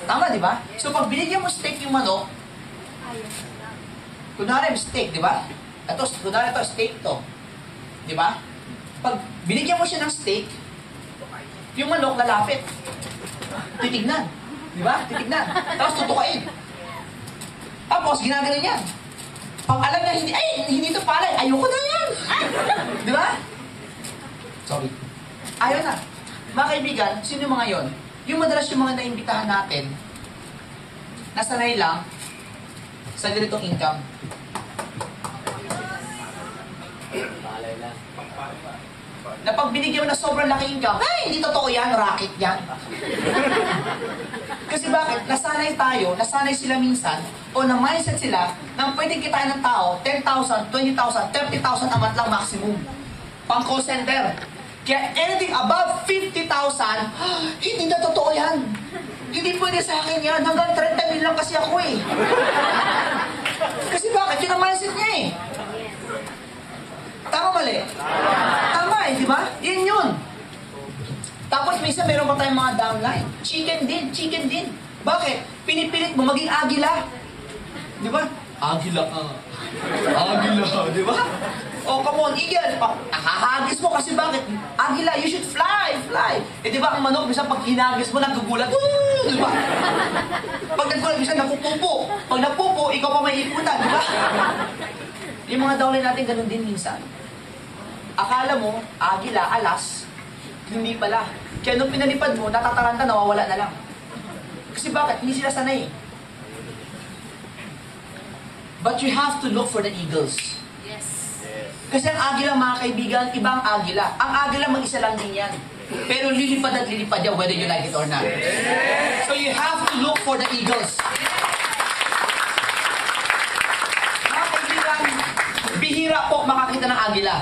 Tama, di ba? So, pag binigyan mo steak yung manok, kunwari steak, di ba? Kunwari ito, steak to. Di ba? Pag binigyan mo siya ng steak, yung manok lalapit. Titignan. Di ba? Titignan. Tapos tutukain. Tapos, ginagawa niya. Pag alam niya, hindi ito palay. Ayoko na yan. Di ba? Sorry. Ayaw na. Mga kaibigan, sino yung mga yon? Yung madalas yung mga naimbitahan natin, nasanay lang sa ganitong income. Palay lang. Na pag binigyan mo na sobrang laki income, ay, hindi totoo yan, racket yan. Kasi bakit? Nasanay sila minsan, o na-mindset sila, na pwedeng kitain ng tao, 10,000, 20,000, 30,000 a month lang maximum. Pang call center. Kaya anything above 50,000, hindi na totoo yan. Hindi pwede sa akin yan, hanggang 30 mil lang kasi ako eh. Kasi bakit? Yun ang mindset niya eh. Tama mali? Tama eh, di ba? Yan yun. Tapos minsan meron pa tayong mga downline. Chicken din. Bakit? Pinipilit mo maging agila. Di ba? Agila ka. Agila, di ba? Oh, come on, eagle. Nakahagis mo kasi bakit? Agila, you should fly. Eh, di ba ang manok, minsan pag hinagis mo, nagugulat. Di ba? Pag nagugulat, minsan napupupo. Pag napupo, ikaw pa may ikutan, di ba? Yung mga downline natin, ganun din minsan. Akala mo, agila, alas, hindi pala. Kaya nung pinalipad mo, natataranta, nawawala na lang. Kasi bakit? Hindi sila sanay. But you have to look for the eagles. Yes. Kasi ang agila, mga kaibigan, ibang agila. Ang agila, mag-isa lang din yan. Pero lilipad at lilipad yan, whether you like it or not. So you have to look for the eagles. Mga kaibigan, bihira po makakita ng agila.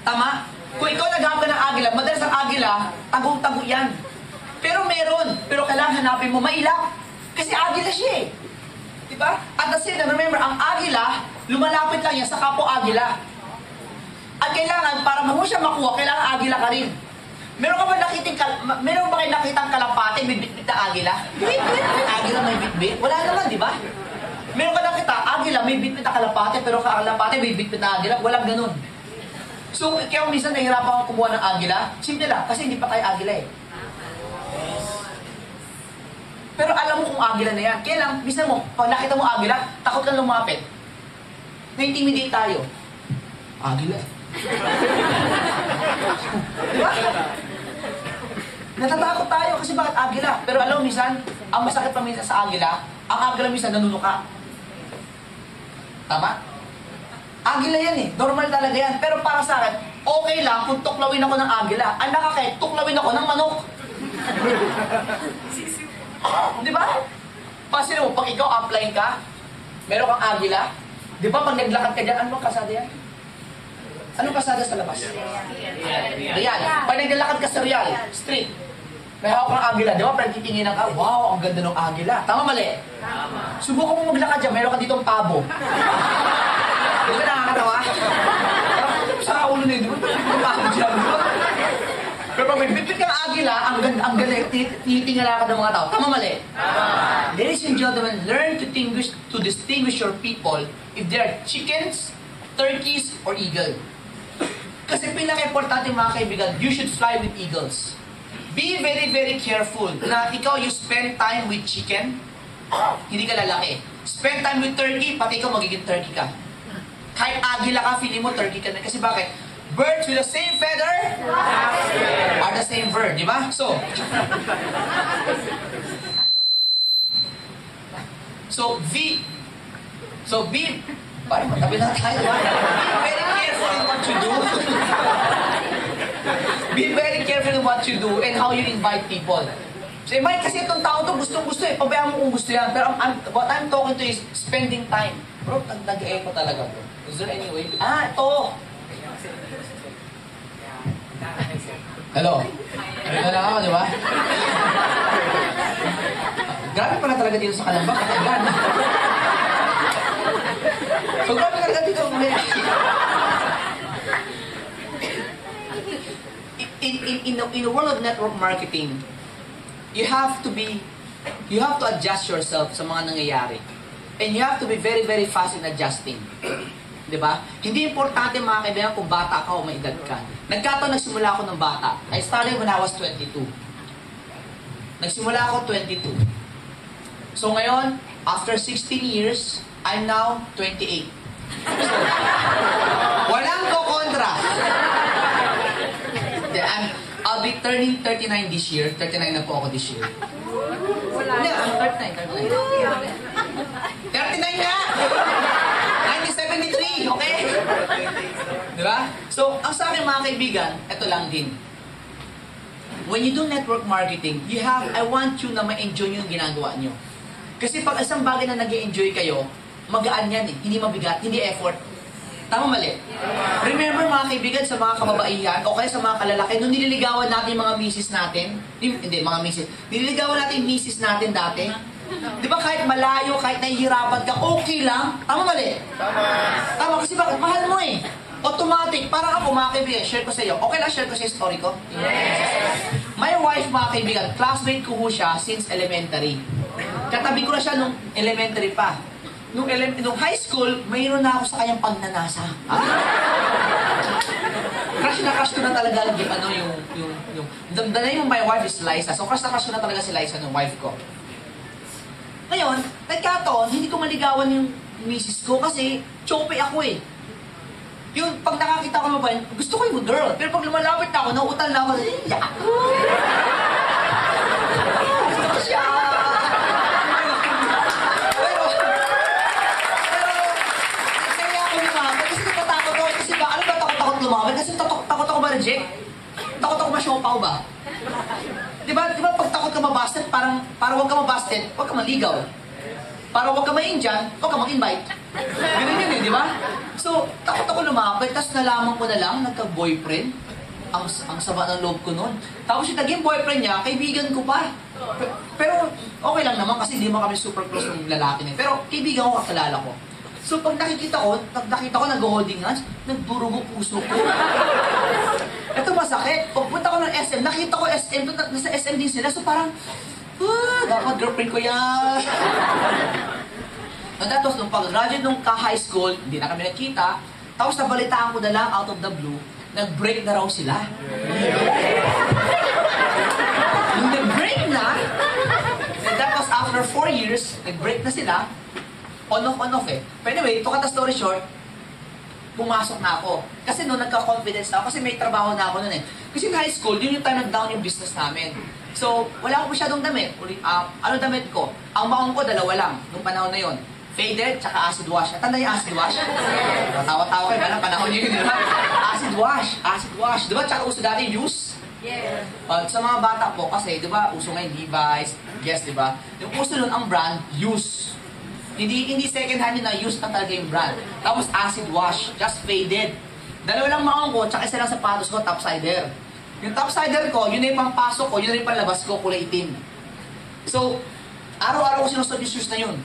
Tama? Kung ikaw naghahanap ka ng agila, madalas ang agila, tagong-tago yan. Pero meron. Pero kailangan hanapin mo mailap. Kasi agila siya eh. Diba? At the same time, remember, ang agila, lumalapit lang yan sa kapo-agila. At kailangan, para mo siya makuha, kailangan agila ka rin. Meron ba kayo nakitang kalapate, may bitbit na agila? Agila may bitbit? Wala naman, di ba? Meron ka nakita, agila, may bitbit na kalapate, pero kalapate may bitbit na agila? Walang ganun. So, kaya minsan nahihirapan akong kumuha ng agila, simple lang, kasi hindi pa tayo agila eh. Pero alam mo kung agila na yan. Kaya lang, minsan mo, pag nakita mo agila, takot kang lumapit. Na-intimidate tayo. Agila. Diba? Natatakot tayo kasi bakit agila? Pero alam mo minsan, ang masakit pa minsan sa agila, ang agila minsan nanunuka. Tama? Agila yan eh. Normal talaga yan. Pero para sa akin, okay lang kung tuklawin ako ng agila. Ang nakakaya, tuklawin ako ng manok. Di ba? Pasin mo, pag ikaw apply ka, meron kang agila, di ba pag naglakad ka dyan, anong kasada yan? Anong kasada sa labas? Real. Pag naglalakad ka sa Real, street, may hawak kang agila, di ba? Pag titingin ka, wow, ang ganda ng agila. Tama mali? Tama. Subukan mo maglakad dyan, meron ka ditong pabo. Di ba nakakatawa? Sa ulo na yun, di ba? Pag pabo dyan, di ba? Pero pag may bibit kang agila, agila, ang ganda, tinitingala ka ng mga tao. Tama, mali? Ladies and gentlemen, learn to distinguish your people if they are chickens, turkeys, or eagle. Kasi pinaka-importante mga kaibigan, you should fly with eagles. Be very, very careful na ikaw, you spend time with chicken, hindi ka lalaki. Spend time with turkey, pati ikaw magiging turkey ka. Kahit agila ka, feeling mo turkey ka na. Kasi bakit? Birds with the same feather are the same bird, di ba? So, parang matabi na tayo. Be very careful in what you do. Be very careful in what you do and how you invite people. So, Mike, kasi itong tao to gustong-gusto eh. Pabayaan mo kung gusto yan. Pero what I'm talking to is spending time. Bro, nag-e-echo talaga, bro. Is there any way? Ito! Hello? Ano na ako, di ba? Grabe pala talaga dito sa Kalamba, katagan. So, grabe talaga dito. In the world of network marketing, you have to adjust yourself sa mga nangyayari. And you have to be very, very fast in adjusting. Diba? Hindi importante mga kaibigan kung bata ka o may edad ka. Nagkataon nagsimula ako ng bata. I started when I was 22. Nagsimula ako 22. So ngayon, after 16 years, I'm now 28. So, walang ko-kontra. I'll be turning 39 this year. 39 na po ako this year. Hindi, I'm 39. 39 nga! 1973, okay? Diba? So, ang sa akin mga kaibigan, ito lang din. When you do network marketing, I want you na ma-enjoy yung ginagawa nyo. Kasi pag isang bagay na nag-enjoy kayo, magaan yan eh. Hindi mabigat, hindi effort. Tama, mali? Remember mga kaibigan, sa mga kababaihan, o kaya sa mga kalalaki, nung nililigawan natin mga misis natin, hindi, mga misis, nililigawan natin yung misis natin dati, di ba kahit malayo, kahit nahihirapan ka, okay lang? Tama, mali? Tama, kasi bakit? Mahal mo eh. Automatic, parang ako mga kaibigan, share ko sa iyo. Okay lang, share ko sa story ko? Yes! My wife, mga kaibigan, classmate ko ho siya since elementary. Katabi ko na siya nung elementary pa. Nung high school, mayroon na ako sa kanyang pagnanasa. Crush na crush ko na talaga the name of my wife is Liza. So crush na crush ko na talaga si Liza, ng wife ko. Ngayon, nagkataon, hindi ko maligawan yung misis ko kasi choppy ako eh. Yung pag nakakita ko naman, gusto ko yung girl. Pero pag lumalapit na ako, nauutal na ako. Gusto ko siya. Kasi takot ako ma-reject. Takot ako ma-siopaw ba? Diba pag takot ka ma-busted, para wag ka ma-busted, wag ka maligaw. Para wag ka ma-Indian, wag ka mag-invite. Ganun yun eh, di ba? So, takot ako lumapit, tapos nalaman ko na lang, nagka-boyfriend. Ang sama ng loob ko noon. Tapos yung naging boyfriend niya, kaibigan ko pa. Pero okay lang naman kasi hindi mo kami super close ng lalaki niya. Pero kaibigan ko, kakalala ko. So pag nakita ko nag-holding hands, nagdurugo puso ko. Ito masakit. Pagpunta ko ng SM, nakita ko SM, nasa SM din sila. So parang, dapat girlfriend ko yan. And that was nung pag-graduate nung ka-high school, hindi na kami nakita. Tapos nabalitaan ko na lang out of the blue, nag-break na raw sila. Nung nag-break na, and that was after 4 years, nag-break na sila. On-off eh. But anyway, to cut the story short, pumasok na ako. Kasi noon nagka-confidence na ako kasi may trabaho na ako noon eh. Kasi in high school, yun yung time nag-down yung business namin. So, wala ako masyadong damit. Ano damit ko? Ang maong ko, 2 lang, nung panahon na yon. Faded, tsaka acid wash. Tanda yung acid wash? Tawa-tawa kayo, parang panahon yun, di ba? Acid wash. Di ba, tsaka uso dati use? Yes. Sa mga bata po, kasi, di ba, uso ngayon Levi's, Guess, di ba? Yung uso nun ang brand, use. Hindi second hand yun na use na talaga yung brand. Tapos acid wash, just faded. 2 lang maong ko, tsaka isa lang sapatos ko, topsider. Yung topsider ko, yun na yung pampasok ko, yun na yung panlabas ko, kulay itim. So, araw-araw ko sinusod yung shoes na yun.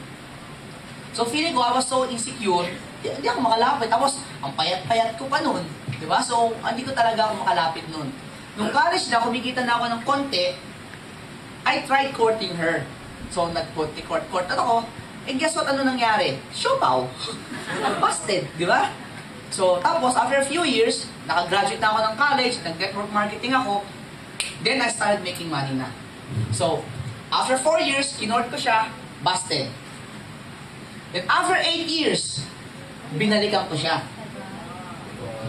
So, feeling ko, I was so insecure, hindi ako makalapit. Tapos, ang payat-payat ko pa nun. Diba? So, hindi ko talaga ako makalapit nun. Nung college na, kumikita na ako ng konti, I tried courting her. So, nag-court ako. And guess what, ano nangyari? Siopaw. Busted, di ba? So, tapos, after a few years, nakagraduate na ako ng college, nag-network marketing ako, then I started making money na. So, after 4 years, kinort ko siya, busted. Then, after 8 years, binalikan ko siya.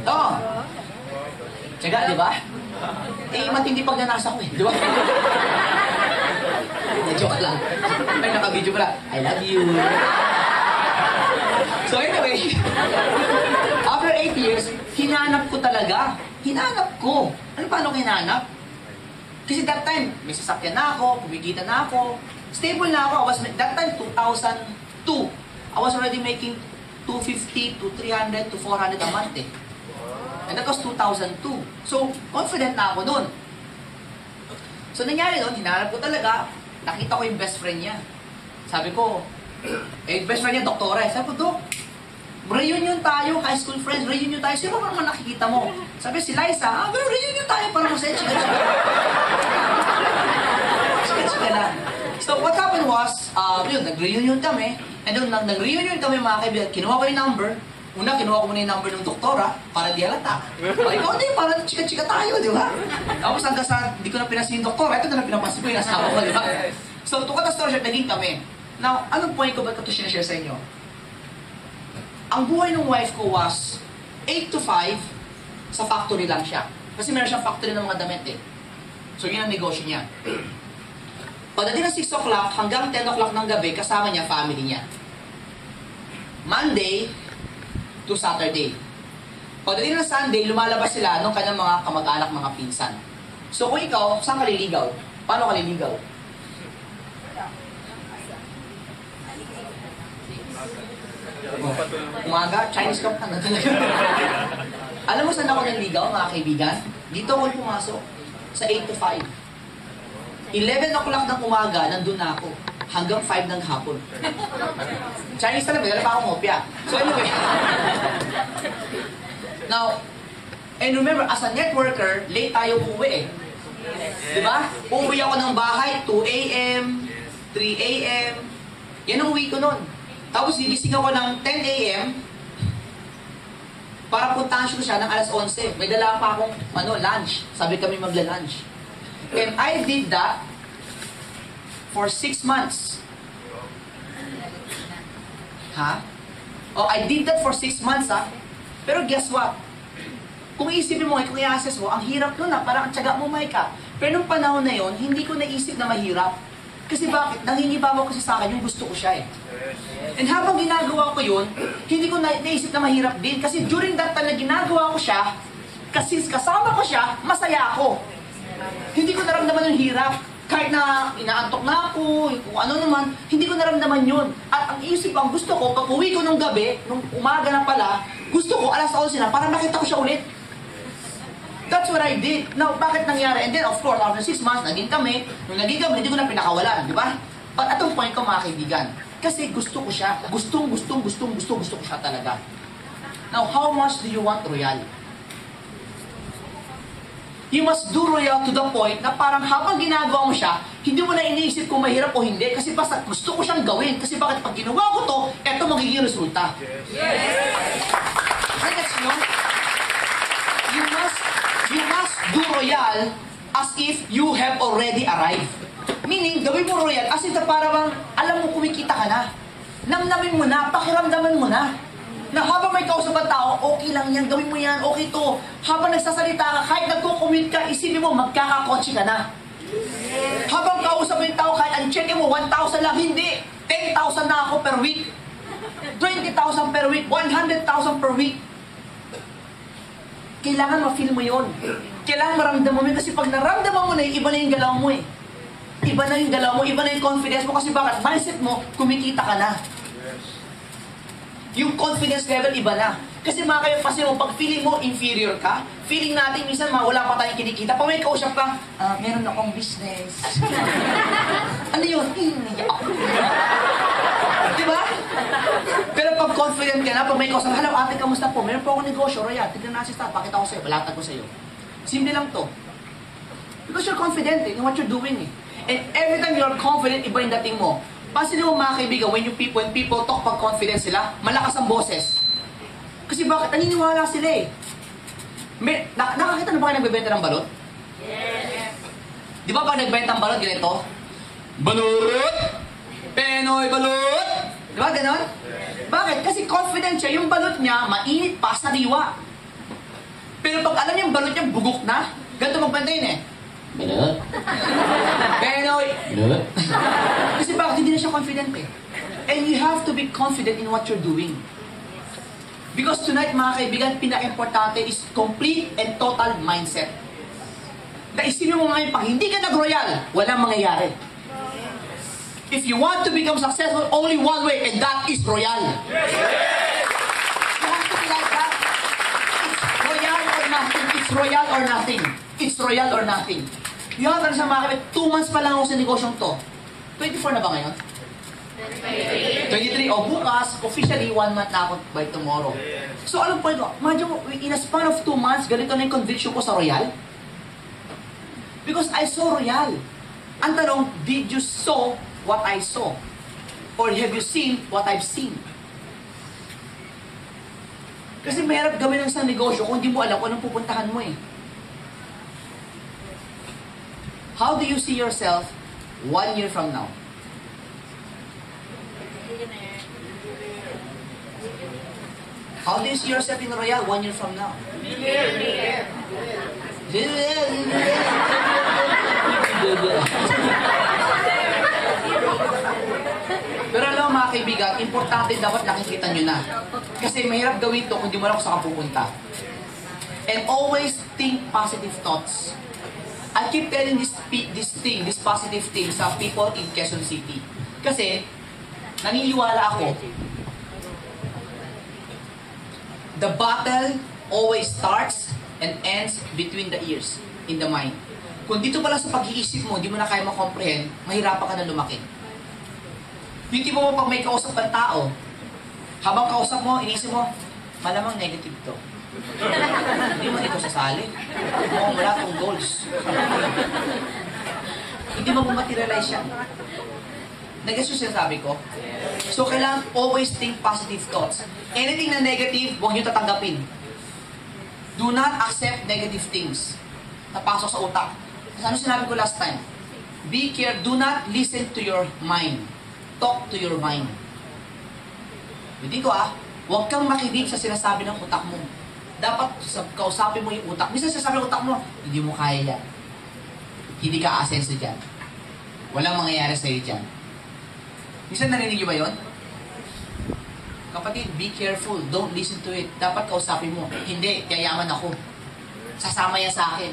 Oo. Tsaga, di ba? Eh, matindi pagnanasa ko eh, di ba? Joke lang. Ay, naka-video pala. I love you. So anyway, after 8 years, hinanap ko talaga. Hinanap ko. Ano paano hinanap? Kasi that time, may sasakyan na ako, kumikita na ako, stable na ako. That time, 2002. I was already making 250 to 300 to 400 a month eh. And that was 2002. So, confident na ako doon. So, nangyari doon, hinanap ko talaga, nakita ko yung best friend niya. Sabi ko, best friend niya, doktora eh. Sabi ko, Dok, reunion tayo, high school friends, reunion tayo. Sino ba naman nakikita mo? Sabi, si Liza, pero reunion tayo para masaya, chika-chika. Chika-chika lang. So, what happened was, yun, nag-reunion kami. And then, nag-reunion kami mga kaibigan, kinuha ko yung number. Una, kinuha ko muna yung number ng doktora para di halata. Ikaw din, para chika-chika tayo, di ba? Tapos hanggang sa, di ko na pinasin yung doktora, ito na pinapansin ko yung asawa ko, di ba? So, to cut the story short, naging kami. Now, anong point ko ba ito sinashare sa inyo? Ang buhay ng wife ko was 8 to 5, sa factory lang siya. Kasi meron siyang factory ng mga damit eh. So, yun ang negosyo niya. Pagdating ng 6 o'clock hanggang 10 o'clock ng gabi, kasama niya family niya. Monday to Saturday. Pagdating ng Sunday, lumalabas sila ng kanyang mga kamag-anak, mga pinsan. So kung ikaw, saan ka liligaw? Paano ka liligaw? Umaga, Chinese ka pa na talaga. Alam mo saan ako naligaw, mga kaibigan? Dito ako pumasok. Sa 8 to 5. 11 o'clock ng umaga, nandun na ako. Hanggang 5 ng hapon. Chinese talaga, dala pa akong hopya. So anyway. Now, and remember, as a networker, late tayo uuwi eh. Diba? Uuwi ako ng bahay, 2 a.m., 3 a.m. Yan ang uwi ko nun. Tapos gigising ako ng 10 a.m. para puntahan ko siya ng alas 11. May dala pa akong lunch. Sabi kami magla-lunch. And I did that for 6 months. Ha? Oh, I did that for 6 months, ha? Pero guess what? Kung isipin mo, kung i-assess mo, ang hirap nun, ha? Parang tsaga mo, Micah. Pero nung panahon na yon, hindi ko naisip na mahirap. Kasi bakit? Nangingibabaw kasi sa akin yung gusto ko siya, eh. And habang ginagawa ko yun, hindi ko naisip na mahirap din. Kasi during that time na ginagawa ko siya, kasi kasama ko siya, masaya ako. Hindi ko naramdaman yung hirap. Kahit na inaantok na ako, kung ano naman, hindi ko naramdaman yun. At ang isip, ang gusto ko, pag uwi ko nung gabi, nung umaga na pala, gusto ko, alas 11 na, para makita ko siya ulit. That's what I did. Now, bakit nangyari? And then, of course, after 6 months, naging kami. Nung naging kami, hindi ko na pinakawalan, di ba? But atong point ko, mga kaibigan, kasi gusto ko siya. Gusto ko siya talaga. Now, how much do you want royal? You must do royal to the point na parang habang ginagawa mo siya, hindi mo na iniisip kung mahirap o hindi kasi basta gusto ko siyang gawin. Kasi bakit pag ginawa ko to, eto magiging resulta. Yes! Gets nyo? You must do royal as if you have already arrived. Meaning, gawin mo royal as if na parang alam mo kumikita ka na. Namnamin mo na, pakiramdaman mo na. Na habang may kausap ang tao, okay lang yan, gawin mo yan, okay to. Habang nagsasalita ka, kahit nagko-commute ka, isipin mo, magkakakotse ka na. Habang kausap mo yung tao, kahit ang check mo, 1,000 lang, hindi. 10,000 na ako per week. 20,000 per week, 100,000 per week. Kailangan ma-feel mo yun. Kailangan maramdaman mo yun, kasi pag naramdaman mo na yun, iba na yung galaw mo eh. Iba na yung galaw mo, iba na yung confidence mo, kasi bakit? Mindset mo, kumikita ka na. Yung confidence level, iba na. Kasi mga kayo, kasi mo, pag feeling mo inferior ka, feeling natin minsan, wala pa tayong kinikita. Pag may kausap ka, meron akong business. Ano yun? Naiyak ako. Diba? Pero pag confident ka na, pag may kausap, hello ate, kamusta po? Meron po akong negosyo, Roya, tignan na si Star, pakita ko sa'yo, balatag ko sa'yo. Simple lang to. Because you're confident in what you're doing. And every time you're confident, iba yung dating mo. Pansin mo mga kaibigan, when people talk pag confident sila, malakas ang boses. Kasi bakit? Naniniwala sila eh. Nakakita na ba kayo nagbebenta ng balot? Yes. Di ba pag nagbenta ng balot, ganito? Balot! Penoy balot! Di ba ganon? Yes. Bakit? Kasi confident siya, yung balot niya, mainit pa, sariwa. Pero pag alam niya yung balot niya, bugok na, ganito magbenta yun eh. Balot. Penoy! Balot. Kasi bakit hindi na siya confident eh? And you have to be confident in what you're doing. Because tonight, mga kaibigan, pinaka-importante is complete and total mindset. Naisipin mo ngayon, pag hindi ka nag-royal, walang mangyayari. If you want to become successful, only one way, and that is royal. You have to be like that. It's royal or nothing. It's royal or nothing. It's royal or nothing. You have to sa mga kaibigan, 2 months pa lang ako sa negosyong to. 24 na ba ngayon? 23. O bukas, officially 1 month na ako by tomorrow. So alam po ito, imagine mo, in a span of 2 months, ganito na yung conviction ko sa royal. Because I saw royal. Ang tanong, did you saw what I saw? Or have you seen what I've seen? Kasi mahirap gawin ng isang negosyo kung hindi mo alam kung anong pupuntahan mo eh. How do you see yourself 1 year from now? How do you see yourself in Royal 1 year from now? Pero alam mo mga kaibigan, importante dapat nakikita nyo na. Kasi mahirap gawin ito kung di mo alam kung saan ka pupunta. And always think positive thoughts. I keep telling this positive thing sa people in Quezon City. Kasi, naniniwala ako, the battle always starts and ends between the ears, in the mind. Kung dito pala sa pag-iisip mo, di mo na kaya makomprehend, mahirapan ka na lumaki. Yung tipo mo pag may kausap kang tao, habang kausap mo, inisip mo, malamang negative to. Hindi mo ito sasali. Mukhang wala akong goals. Hindi mo materialize yan. Nag-guess yung sinasabi ko? So, kailangan always think positive thoughts. Anything na negative, huwag nyo tatanggapin. Do not accept negative things. Napasok sa utak. Ano sinabi ko last time? Be careful. Do not listen to your mind. Talk to your mind. Hindi ko huwag kang makinig sa sinasabi ng utak mo. Dapat kausapin mo yung utak. Minsan sasabi ng utak mo, hindi mo kaya yan. Hindi ka aasenso dyan. Walang mangyayari sa'yo dyan. Minsan narinig nyo ba yun? Kapatid, be careful. Don't listen to it. Dapat kausapin mo. Hindi, yayaman ako. Sasama yan sa akin.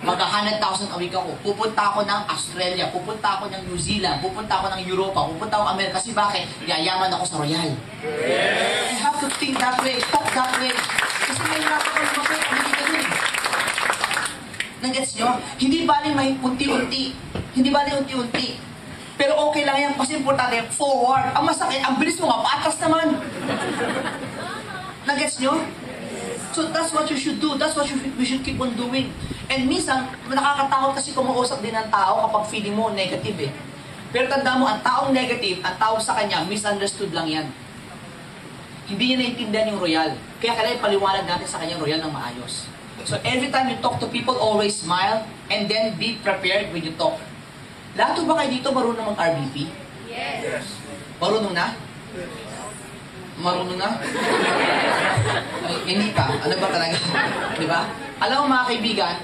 Mag-100,000 a week ako. Pupunta ako ng Australia. Pupunta ako ng New Zealand. Pupunta ako ng Europa. Pupunta ako ng Amerika. Kasi bakit? Yayaman ako sa Royal. You have to think that way. Talk that way. Kasi may hirap ako lumaki. Hindi ka dun. Nag-gets nyo? Hindi baling may unti-unti. Hindi baling unti-unti. Pero okay lang yan. Kasi importante, forward. Ang masakit, ang bilis mo nga, paatras naman. Nag-gets nyo? So that's what you should do. That's what we should keep on doing. And minsan, nakakatakot kasi kumausap din ng tao kapag feeling mo negative eh. Pero tanda mo, ang taong negative, ang tao sa kanya, misunderstood lang yan. Hindi niya naiintindihan yung royal. Kaya kailangan paliwanag natin sa kanya royal ng maayos. So every time you talk to people, always smile and then be prepared when you talk. Lahat ba kayo dito marunong mag-RBP? Yes. Marunong na? Marunong na? Ay, hindi pa. Ano ba talaga? Di ba? Alam mo mga kaibigan,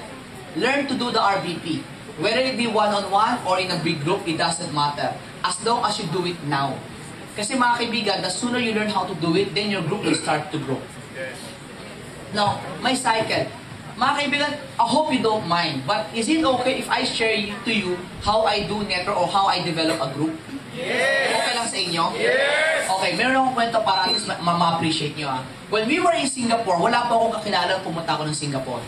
learn to do the RBP. Whether it be one-on-one or in a big group, it doesn't matter. As long as you do it now. Kasi mga kaibigan, the sooner you learn how to do it, then your group will start to grow. Now, my cycle. Mga kaibigan, I hope you don't mind, but is it okay if I share to you how I do network or how I develop a group? Yes! Okay lang sa inyo? Yes! Okay, meron akong kwento para at least ma-appreciate nyo When we were in Singapore, wala pa akong kakilala pumunta ako ng Singapore.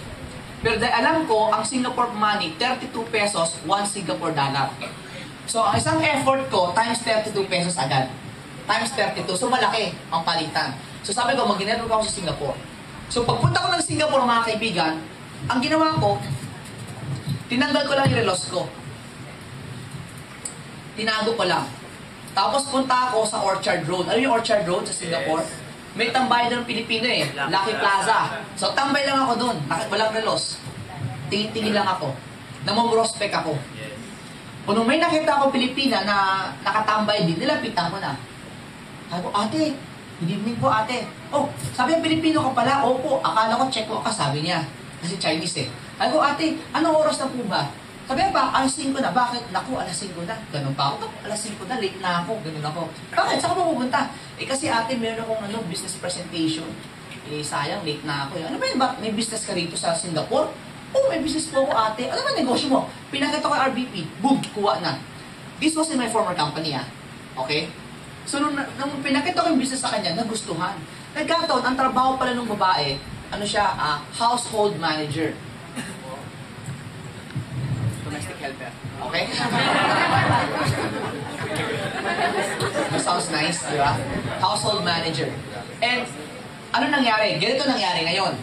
Pero dahil alam ko, ang Singapore money, 32 pesos, 1 Singapore dollar. So, ang isang effort ko, times 32 pesos agad. Times 32, so malaki ang palitan. So sabi ko, mag-network ako sa Singapore. So pagpunta ko ng Singapore, mga kaibigan, ang ginawa ko, Tinanggal ko lang yung relos ko. Tinago ko lang. Tapos punta ako sa Orchard Road. Ano yung Orchard Road sa Singapore? May tambay doon ng Pilipino eh. Lucky Plaza. So tambay lang ako doon. Walang relos. Tingin-tingin lang ako. Namomrospect ako. Kung may nakita ako Pilipina na nakatambay din, nilapitan ko na. Sabi ko, ate, good evening po ate. Oh, sabi ng Pilipino ka pala? Opo, akala ko check ko ka, sabi niya. Kasi Chinese eh. Sabi ko, ate, anong oras na po ba? Sabi ba, alas 5 na. Bakit? Naku, alas 5 na. Ganun pa ako. Alas 5 na, late na ako. Ganun ako. Bakit? Saan ka ba pupunta? Eh kasi ate, meron akong business presentation. Eh sayang, late na ako. Ano ba yun? May business ka rito sa Singapore? Oh, may business po ako ate. Ano ba negosyo mo? Pinakita ko RBP. Boom, kuha na. This was in my former company Okay? So, nung pinakita ko yung business sa kanya, nagustuhan. Nagkataon, ang trabaho pala ng babae, ano siya, household manager. Domestic helper. Okay? That sounds nice, di ba? Household manager. And, ano nangyari? Ganito nangyari ngayon.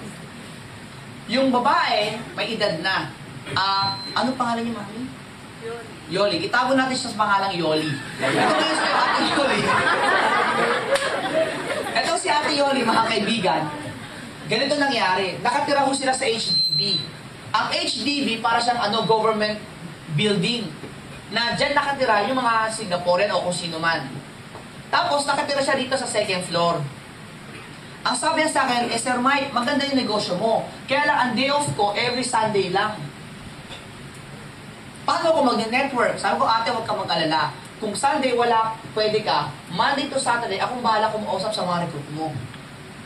Yung babae, may edad na. Ano pangalan niya, mami? Yoli. Itago natin siya sa pangalang Yoli. Ito na si Ate Yoli. Ito si Ate Yoli, mga kaibigan. Ganito nangyari. Nakatira ko sila sa HDB. Ang HDB, para siyang government building. Na dyan nakatira yung mga Singaporean o kung sino man. Tapos, nakatira siya dito sa second floor. Ang sabi niya sa akin, Sir Mike, maganda yung negosyo mo. Kaya lang, ang day off ko, every Sunday lang. Paano ko mag-network? Sabi ko, ate, huwag ka mag-alala. Kung Sunday wala, pwede ka. Monday to Saturday, akong bahala kumausap sa mga recruit mo.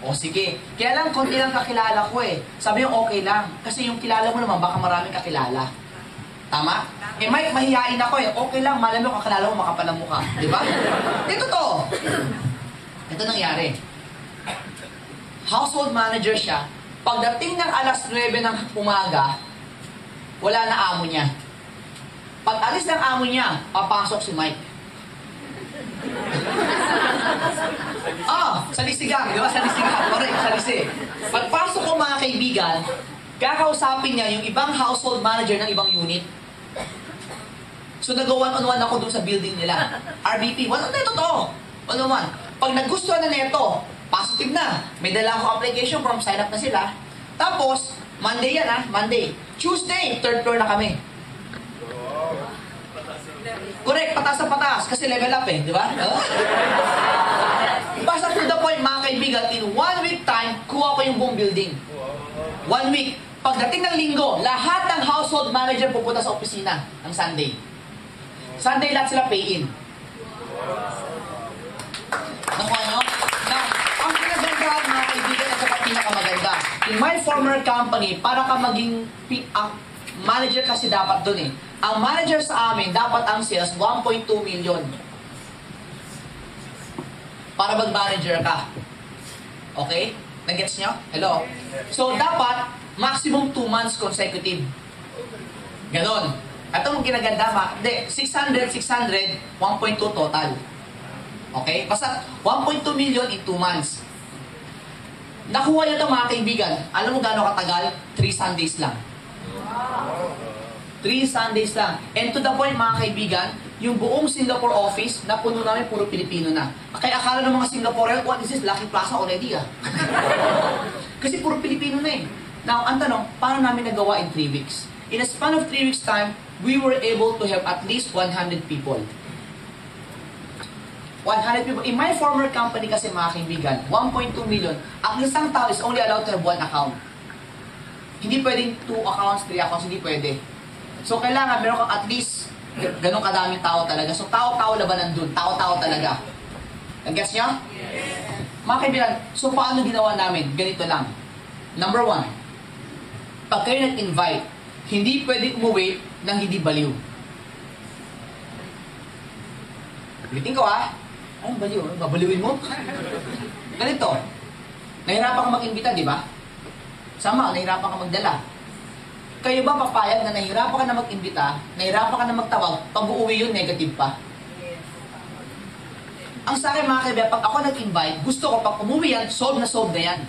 O sige. Kaya lang, konti lang kakilala ko eh. Sabi yung okay lang. Kasi yung kilala mo naman, baka maraming kakilala. Tama? Eh Mike, mahihain ako eh. Okay lang, malam mo, kakilala mo, makapal ang mukha. Diba? Ito to. Ito nangyari. Household manager siya. Pagdating ng alas 9 ng umaga, wala na amo niya. Pag alis ng amo niya, papasok si Mike. Salisigang, di ba? Salisigang. Correct, salisi. Pagpasok ko mga kaibigan, kakausapin niya yung ibang household manager ng ibang unit. So nag-one-on-one ako dun sa building nila. RBP, one-on-one to. One-on-one. Pag nagustuhan na neto, positive na. May dala akong application form, sign up na sila. Tapos, Monday yan Monday. Tuesday, third floor na kami. Correct, patas na patas. Kasi level up di ba? Basta to the point, mga kaibigan, in 1 week time, kuha ko yung buong building. 1 week. Pagdating ng linggo, lahat ng household manager pupunta sa opisina ng Sunday. Sunday lahat sila pay-in. Nakuha nyo? Now, ang pinagandaan mga kaibigan at saka pinakamaganda. In my former company, para ka maging manager kasi dapat dun Ang manager sa amin, dapat ang sales 1.2 million. Para mag-manager ka. Okay? Nag-gets nyo? Hello? So, dapat maximum 2 months consecutive. Ganon. Ito ang ginaganda, 600, 1.2 total. Okay? Basta 1.2 million in 2 months. Nakuha niya ito mga kaibigan. Alam mo gaano katagal? 3 Sundays lang. 3 Sundays lang. And to the point mga kaibigan, yung buong Singapore office, na puno namin puro Pilipino na. Kaya akala ng mga Singaporean, what is this? Lucky Plaza already Kasi puro Pilipino na Now, ang tanong, paano namin nagawa in 3 weeks? In a span of 3 weeks time, we were able to have at least 100 people. 100 people. In my former company kasi mga kaibigan, 1.2 million, ang isang tao is only allowed to have 1 account. Hindi pwedeng 2 accounts, 3 accounts, hindi pwede. So, kailangan meron kang at least ganun kadaming tao talaga. So, tao-tao laban nandun. Tao-tao talaga. Nag-guess nyo? Yes. Mga kaibigan, so paano ginawa namin? Ganito lang. Number 1, pag kayo nag-invite, hindi pwede umuwi nang hindi baliw. Ulitin ko anong baliw? Babaliwin mo? Ganito. Nahirapan ka mag-invita, di ba? Sama, nahirapan ka magdala. Kayo ba papayag na nahirapan ka na mag-imbita, nahirapan ka na magtawag, pag uuwi yun, negative pa? Ang sa akin mga kaibigan, pag ako nag-invite, gusto ko pag umuwi yan, solve na yan.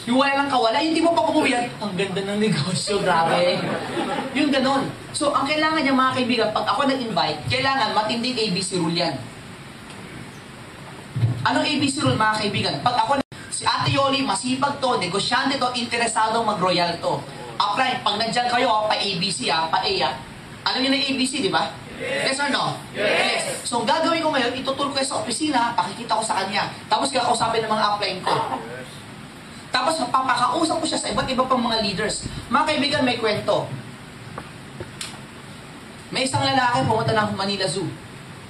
Yung wala lang kawala, yung di mo pa kumuwian, ang ganda ng negosyo, grabe. Yung ganon. So, ang kailangan niya mga kaibigan, pag ako nag-invite, kailangan matinding ABC rule yan. Anong ABC rule mga kaibigan? Pag ako, si Ate Yoli, masipag to, negosyante to, interesado mag-royal to. Apply, pag nandyan kayo, pa-ABC pa-A Alam niyo na ABC, di ba? Yes or no? Yes. So, ang gagawin ko ngayon, itutulog ko sa opisina, pakikita ko sa kanya. Tapos kakausapin ng mga upline ko. Tapos papakausap ko siya sa iba't iba pang mga leaders. Mga kaibigan, may kwento. May isang lalaki pumunta ng Manila Zoo.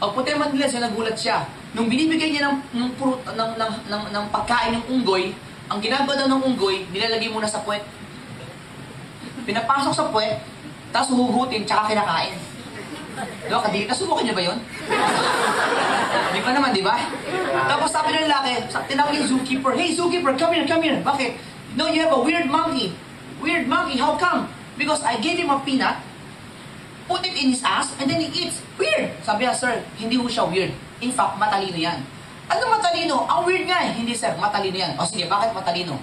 Pagpunta ng Manila Zoo, nagulat siya. Nung binibigay niya ng pagkain ng unggoy, ang ginagawa daw ng unggoy, nilalagay muna sa puwet. Pinapasok sa puwet, tapos huhugutin, tsaka kinakain. Diba, kadiri? Nasubukan niya ba yun? Hindi pa naman, di ba? Tapos sabi ng lalaki, tinawag yung zookeeper, "Hey, zookeeper, come here. Bakit? No, you have a weird monkey. Weird monkey, how come? Because I gave him a peanut, put it in his ass, and then he eats. Weird." Sabi niya, "Sir, hindi mo siya weird. In fact, matalino yan." "Ano matalino? Ang weird nga eh." "Hindi sir, matalino yan." "O sige, bakit matalino?"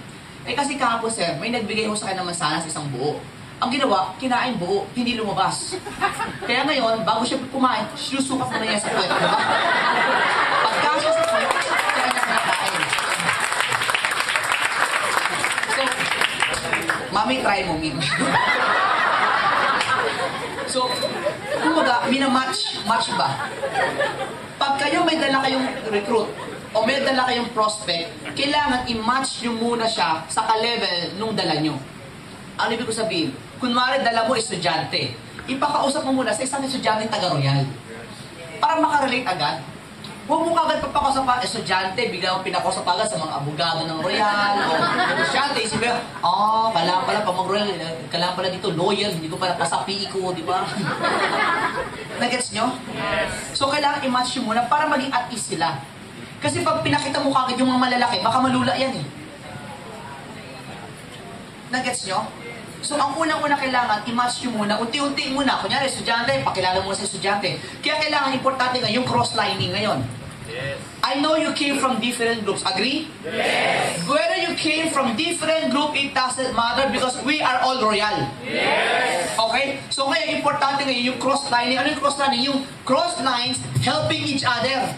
"Eh kasi kahapon sir, may nagbigay ho sa akin ng mansanas isang buo. Ang ginawa, kinain buo, hindi lumabas. Kaya ngayon, bago siya kumain, sinusukat mo na niya sa puwet." Diba? Pagkasya sa puwet, kaya niya kinakain. So, mami, try mo, Mim. So, kumbaga, minamatch ba? Pag kayo may dala kayong recruit, o may dala kayong prospect, kailangan i-match nyo muna siya sa ka-level nung dala nyo. Ano ibig ko sabihin? Kunwari, dala mo estudyante. Ipakausap mo muna sa isang estudyante taga-royal. Para makarelate agad. Huwag mo kagad papakausap pa, estudyante, bigla mo pinakausap agad sa mga abogado ng royal, o estudyante, isipin, kailangan pala, pag mag-royal, kailangan pala dito, lawyer, hindi ko pala pasa PE ko, di ba? Nagets nyo? So, kailangan i-match nyo muna para maging at ease sila. Kasi pag pinakita mo kagad yung mga malalaki, baka malula yan eh. Nagets nyo? So, ang unang-una kailangan, i-match nyo muna, unti-unti muna. Kunyari, estudyante, pakilala mo sa estudyante. Kaya kailangan, importante nga, yung cross-lining ngayon. Yes. I know you came from different groups. Agree? Yes. Whether you came from different group, it doesn't matter because we are all royal. Yes. Okay? So, ngayon, importante ngayon, yung cross-lining. Ano yung cross-lining? Yung cross-lines helping each other.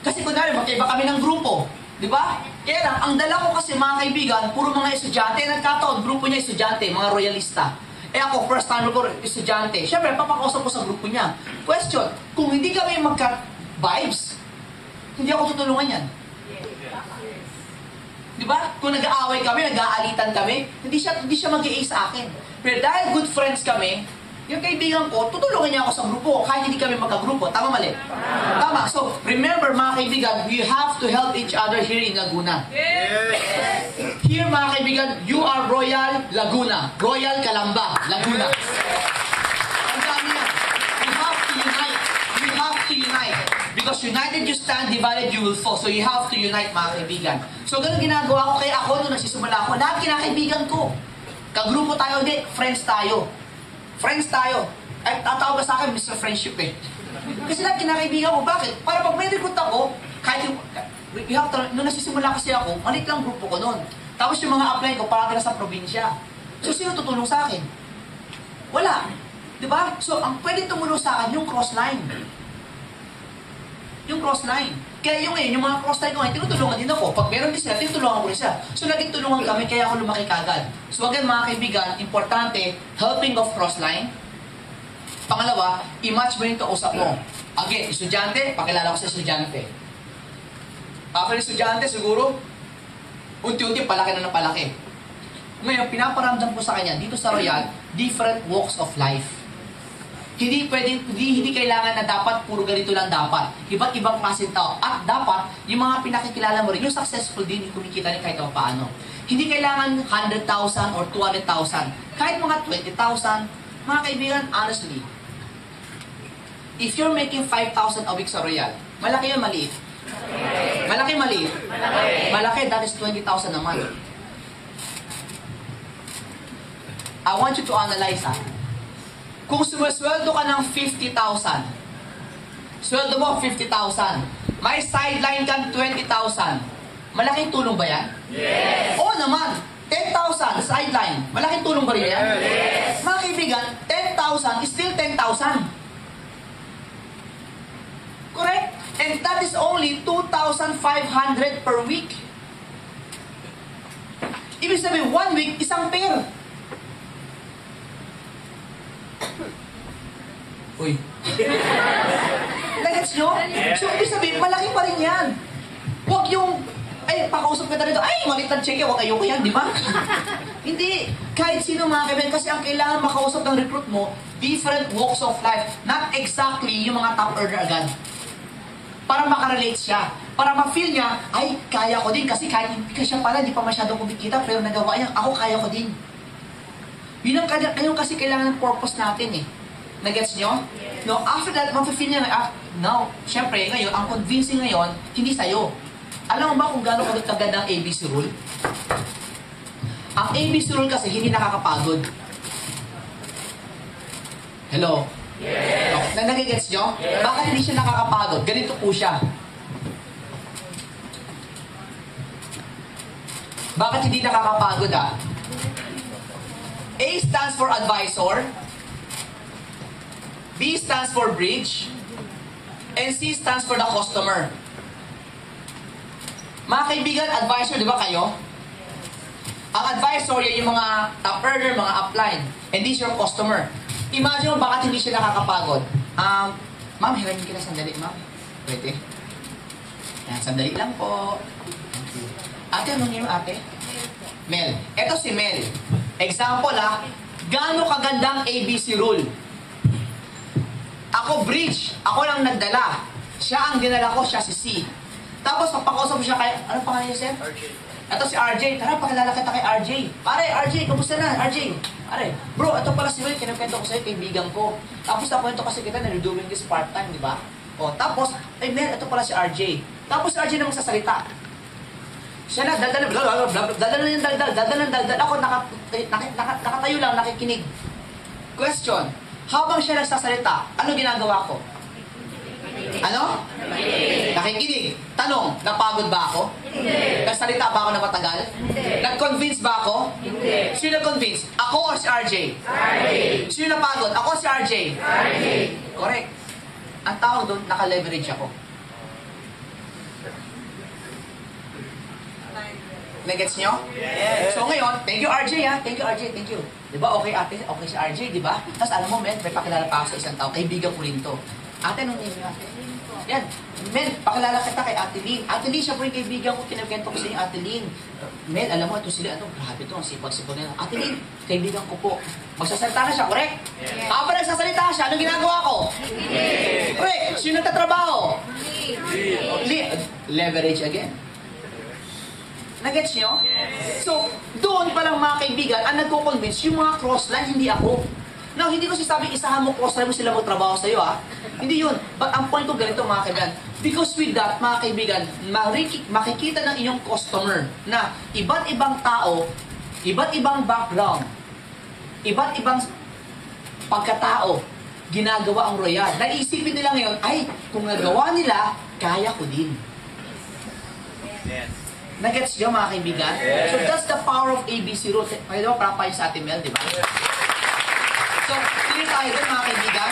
Kasi kunwari, magkaiba kami ng grupo. Di ba? Kaya lang, ang dala ko kasi mga kaibigan, puro mga estudyante, nagkataon, grupo niya estudyante, mga royalista. Eh ako, first time ko estudyante. Siyempre, papakausap ko sa grupo niya. Question, kung hindi kami magka-vibes, hindi ako tutulungan yan. Di ba? Kung nag-aaway kami, nag-aalitan kami, hindi siya mag-i-ace sa akin. Pero dahil good friends kami, yung kaibigan ko, tutulungan niya ako sa grupo kahit hindi kami magkagrupo. Tama, mali? Tama. So, remember mga kaibigan, we have to help each other here in Laguna. Yes. Here mga kaibigan, you are Royal Laguna. Royal Calamba, Laguna. Ang dami yan. We have to unite. We have to unite. Because united you stand, divided you will fall. So you have to unite mga kaibigan. So ganun ginagawa ko. Kaya ako, nung nagsisimula ako, lahat kinakaibigan ko. Kagrupo tayo, hindi. Friends tayo. Friends tayo. Ay, tatawag sa akin, Mr. Friendship eh. Kasi lahat kinakaibigan ko. Bakit? Para pag may recruit ako, kahit yung, nung nasisimula kasi ako, malit lang grupo ko noon. Tapos yung mga apply ko, parang nasa probinsya. So, sino tutulong sa akin? Wala. Diba? So, ang pwede tumulong sa akin, yung cross-line. Yung cross-line. Kaya yung ngayon, yung mga cross-line ko ngayon, tinutulungan din ako. Pag meron din sila, tinutulungan ko rin siya. So, naging tulungan kami, kaya ako lumaki kagad. So, again, mga kaibigan, importante, helping of cross-line. Pangalawa, i-match mo yung kausap mo. Again, estudyante, pakilala ko sa estudyante. After estudyante, siguro, unti-unti, palaki na ng palaki. Ngayon, pinaparamdam ko sa kanya, dito sa Royal, different walks of life. Hindi kailangan na dapat puro ganito lang dapat. Iba't ibang klaseng tao. At dapat, yung mga pinakikilala mo rin, yung successful din, yung kumikita rin kahit paano. Hindi kailangan 100,000 or 200,000. Kahit mga 20,000, mga kaibigan, honestly, if you're making 5,000 a week sa Royal, malaki yun, maliit. Malaki, maliit. Malaki, that is 20,000 a month. I want you to analyze ha. Kung sumasweldo ka ng 50,000, sweldo mo 50,000, may sideline kang 20,000, Malaking tulong ba yan? Yes! Oo naman. 10,000 sideline. Malaking tulong ba rin yan? Yes! Mga kaibigan, 10,000 is still 10,000. Correct? And that is only 2,500 per week. Ibig sabihin, 1 week, isang pair. Uy. Nagets nyo? So, ibig sabihin, malaki pa rin yan. Huwag yung, ay, pakausap ka na rito, ay, maliit ang cheque, huwag ayoko yan, di ba? Hindi. Kahit sino mga kaibigan, kasi ang kailangan makausap ng recruit mo, different walks of life. Not exactly yung mga top earner agad. Para makarelate siya. Para ma-feel niya, ay, kaya ko din. Kasi kahit hindi ka siya pala, hindi pa masyadong kumikita, pero nagawa niya, ako kaya ko din. Yun ang kasi kailangan ng purpose natin eh. Nagets nyo? Yes. No, after that, ma-feel niya na, now, syempre, ngayon, ang convincing ngayon, hindi sa'yo. Alam mo ba kung gano'n kaganda ang ABC rule? Ang ABC rule kasi hindi nakakapagod. Hello? Yes! No, nagigets nyo? Yes. Bakit hindi siya nakakapagod? Ganito po siya. Bakit hindi nakakapagod A stands for advisor, B stands for bridge, and C stands for the customer. Mga kaibigan, advisor, di ba kayo? Ang advisor, yan yung mga top earner, mga upline. And this is your customer. Imagine mo, bakit hindi siya nakakapagod? Ma'am, hiramin ka na sandali, ma'am. Pwede. Yan, sandali lang po. Ate, anong name ate? Mel. Ito si Mel. Example gaano kagandang ABC rule. Ako bridge, ako lang nagdala. Siya ang dinala ko, siya si C. Tapos papakausap siya kay, ano pangalan niya, sir? RJ. Ito si RJ, tara pakilala kita kay RJ. Pare, RJ, kamusta na? RJ, pare, bro, ito pala si Will, kinukento ko sa'yo, kaibigan ko. Tapos nakwento kasi kita na you're doing this part-time, di ba? O, tapos, ay Mel, ito pala si RJ. Tapos si RJ na magsasalita. Siya na, daldal, ako nakatayo lang, nakikinig. Question, habang siya nagsasalita, ano ginagawa ko? Ano? Nakikinig. Tanong, napagod ba ako? Hindi. Nagsalita ba ako na matagal? Hindi. Nag-convince ba ako? Hindi. Sino nag-convince? Ako o si RJ? RJ. Sino napagod? Ako o si RJ? RJ. Correct. Ang tawag doon, naka-leverage ako. Nagets nyo? Yes. So ngayon, thank you RJ Thank you RJ, thank you. Diba okay ate, okay si RJ, diba? Tapos alam mo men, may pakilala pa ako sa isang tao, kaibigan ko rin to. Ate, anong name niyo ate? Yan, men, pakilala kita kay Ate Lynn. Ate Lynn, siya po yung kaibigan ko, kinagkento ko sa inyo, Ate Lynn. Men, alam mo, ito sila, grabe to, ang sipag-sipag nila. Ate Lynn, kaibigan ko po. Magsasalita na siya, correct? Yes. Kapag nagsasalita siya, anong ginagawa ko? Yes. Correct, sino nagtatrabaho? Leverage again. Nagets nyo? Yes. So, doon pa lang mga kaibigan, ang nagko-convince, yung mga crossline, hindi ako. Now, hindi ko sasabing isahan mo crossline mo sila magtrabaho sa'yo, Hindi yun. But ang point ko ganito, mga kaibigan, because with that, mga kaibigan, makikita ng inyong customer na iba't ibang tao, iba't ibang background, iba't ibang pagkatao, ginagawa ang Royal. Naisipin nila ngayon, ay, kung nagawa nila, kaya ko din. Yes. Nagets nyo mga kaibigan? Yes. So that's the power of ABC rule. Kaya diba, para pa yun sa ating Mel, di ba? So, clear tayo doon mga kaibigan.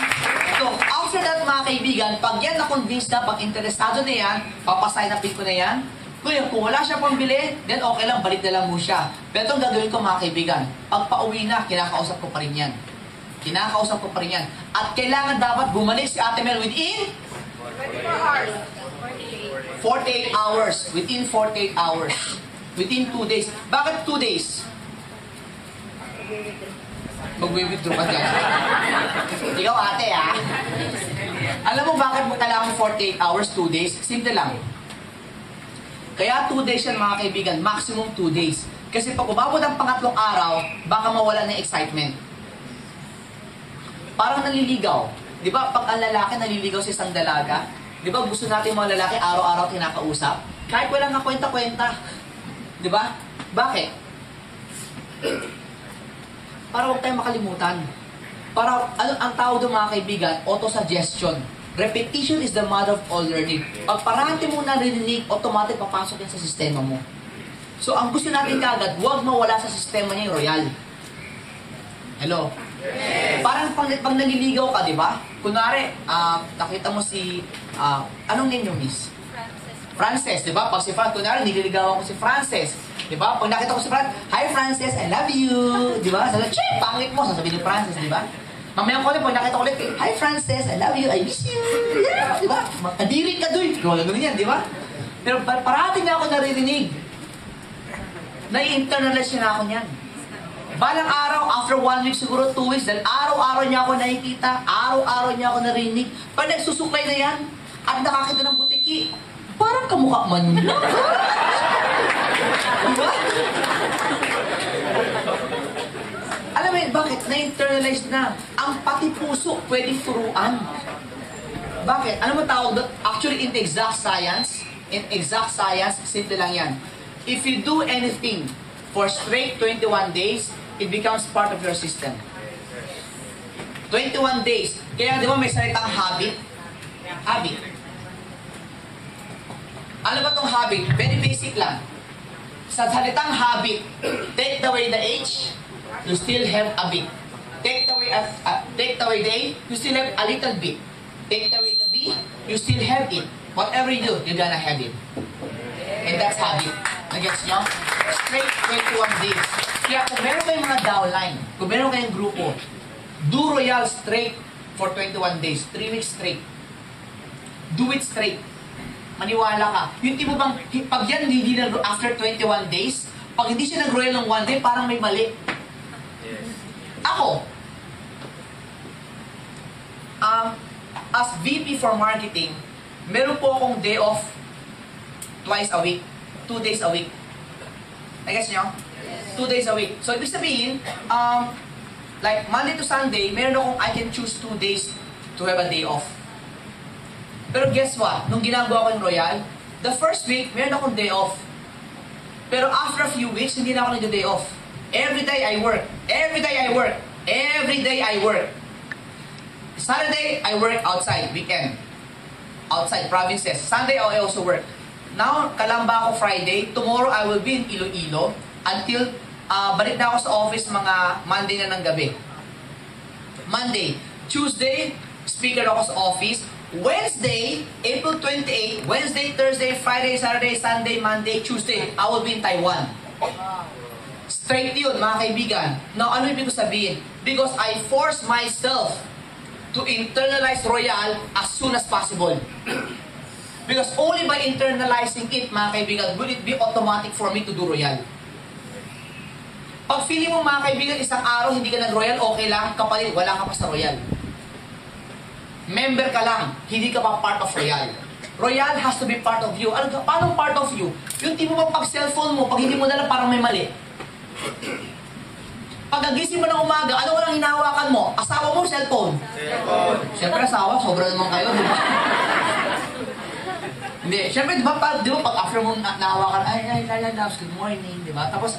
So, after that mga kaibigan, pag yan na-convince na, pag interesado na yan, papasign up ko na yan. Kung wala siya pang bili, then okay lang, balik na lang mo siya. Pero itong gagawin ko mga kaibigan, pag pauwi na, kinakausap ko pa rin yan. Kinakausap ko pa rin yan. At kailangan dapat bumalik si Ate Mel within 48 hours. Within 48 hours. Within 2 days. Bakit 2 days? Mag-withdraw ka dyan. Ikaw ate Alam mo bakit mo kailangan 48 hours, 2 days? Simple lang. Kaya 2 days yan mga kaibigan. Maximum 2 days. Kasi pag umabot ang pangatlong araw, baka mawala ng excitement. Parang naliligaw. Di ba pag ang lalaki naliligaw sa isang dalaga, di ba gusto natin mga lalaki araw-araw kinakausap? Kahit walang kwenta-kwenta. Di ba? Bakit? Para huwag tayong makalimutan. Para, ang tawag doon mga kaibigan, auto-suggestion. Repetition is the mother of all learning. Pag parati mo narinig, automatic papasok yan sa sistema mo. So, ang gusto natin kagad, huwag mawala sa sistema niya yung royal. Hello? Parang pag naliligaw ka, di ba? Kunwari, nakita mo si, anong name yung miss? Frances, di ba? Pag si Frances, kunwari, nililigawan ko si Frances. Di ba? Pag nakita ko si Frances, hi Frances, I love you. Di ba? Sabi, che, pangit mo, sasabihin ni Frances, di ba? Mamaya ko ulit, pag nakita ko ulit, hi Frances, I love you, I miss you. Yeah, di ba? Makadirin ka doon. Wala ganun yan, di ba? Pero parati niya ako naririnig. Nai-internalize na ako niyan. Balang araw, after 1 week, siguro 2 weeks, dahil araw-araw niya ako nakikita, araw-araw niya ako narinig. Pag nagsusuklay na yan, at nakakita ng butiki, parang kamukha man yun. Diba? Alam mo yun, bakit? Na-internalize na. Ang pati puso, pwedeng turuan. Bakit? Ano mo tawag doon? Actually, in exact science, simple lang yan. If you do anything for straight 21 days, it becomes part of your system. 21 days. Kaya di ba may salitang habit? Habit. Ano ba tong habit? Very basic lang. Sa salitang habit, take away the H, you still have a bit. Take away the A, you still have a little bit. Take away the B, you still have it. Whatever you do, you're gonna have it. And that's habit. Nagets nyo? Straight 21 days. Kaya kung meron kayong mga downline, kung meron kayong grupo, do Royal straight for 21 days. 3 weeks straight. Do it straight. Maniwala ka. Yung tipo bang, pag yan hindi na after 21 days, pag hindi siya nag-royal ng 1 day, parang may mali. Ako, as VP for marketing, meron po akong day off twice a week. 2 days a week. I-guess nyo? 2 days a week. So, ibig sabihin, like Monday to Sunday, meron akong I can choose 2 days to have a day off. Pero guess what? Nung ginagawa ko yung Royal, the first week, meron akong day off. Pero after a few weeks, hindi na ako nag-day off. Every day I work. Every day I work. Every day I work. Saturday, I work outside, weekend. Outside provinces. Sunday, I also work. Now, kalamba ako Friday. Tomorrow, I will be in Iloilo until balik na ako sa office mga Monday na ng gabi. Monday. Tuesday, speaker ako sa office. Wednesday, April 28, Wednesday, Thursday, Friday, Saturday, Sunday, Monday, Tuesday, I will be in Taiwan. Straight yun, mga kaibigan. Now, ano ibig ko sabihin? Because I force myself to internalize Royal as soon as possible. Because only by internalizing it, mga kaibigan, will it be automatic for me to do Royal. Pag feeling mo, mga kaibigan, isang araw hindi ka nag-Royal, okay lang, kapalit, wala ka pa sa Royal. Member ka lang, hindi ka pa part of Royal. Royal has to be part of you. Ano, paano part of you? Yung tipo mo pag cellphone mo, pag hindi mo dala, parang may mali. Pag nagising mo ng umaga, ano walang hinahawakan mo? Asawa mo, cellphone? Cellphone. Siyempre, asawa, sobra naman kayo, di ba? Hindi, siyempre, di ba, pag after mo nahawakan, ay, loves, good morning, di ba? Tapos,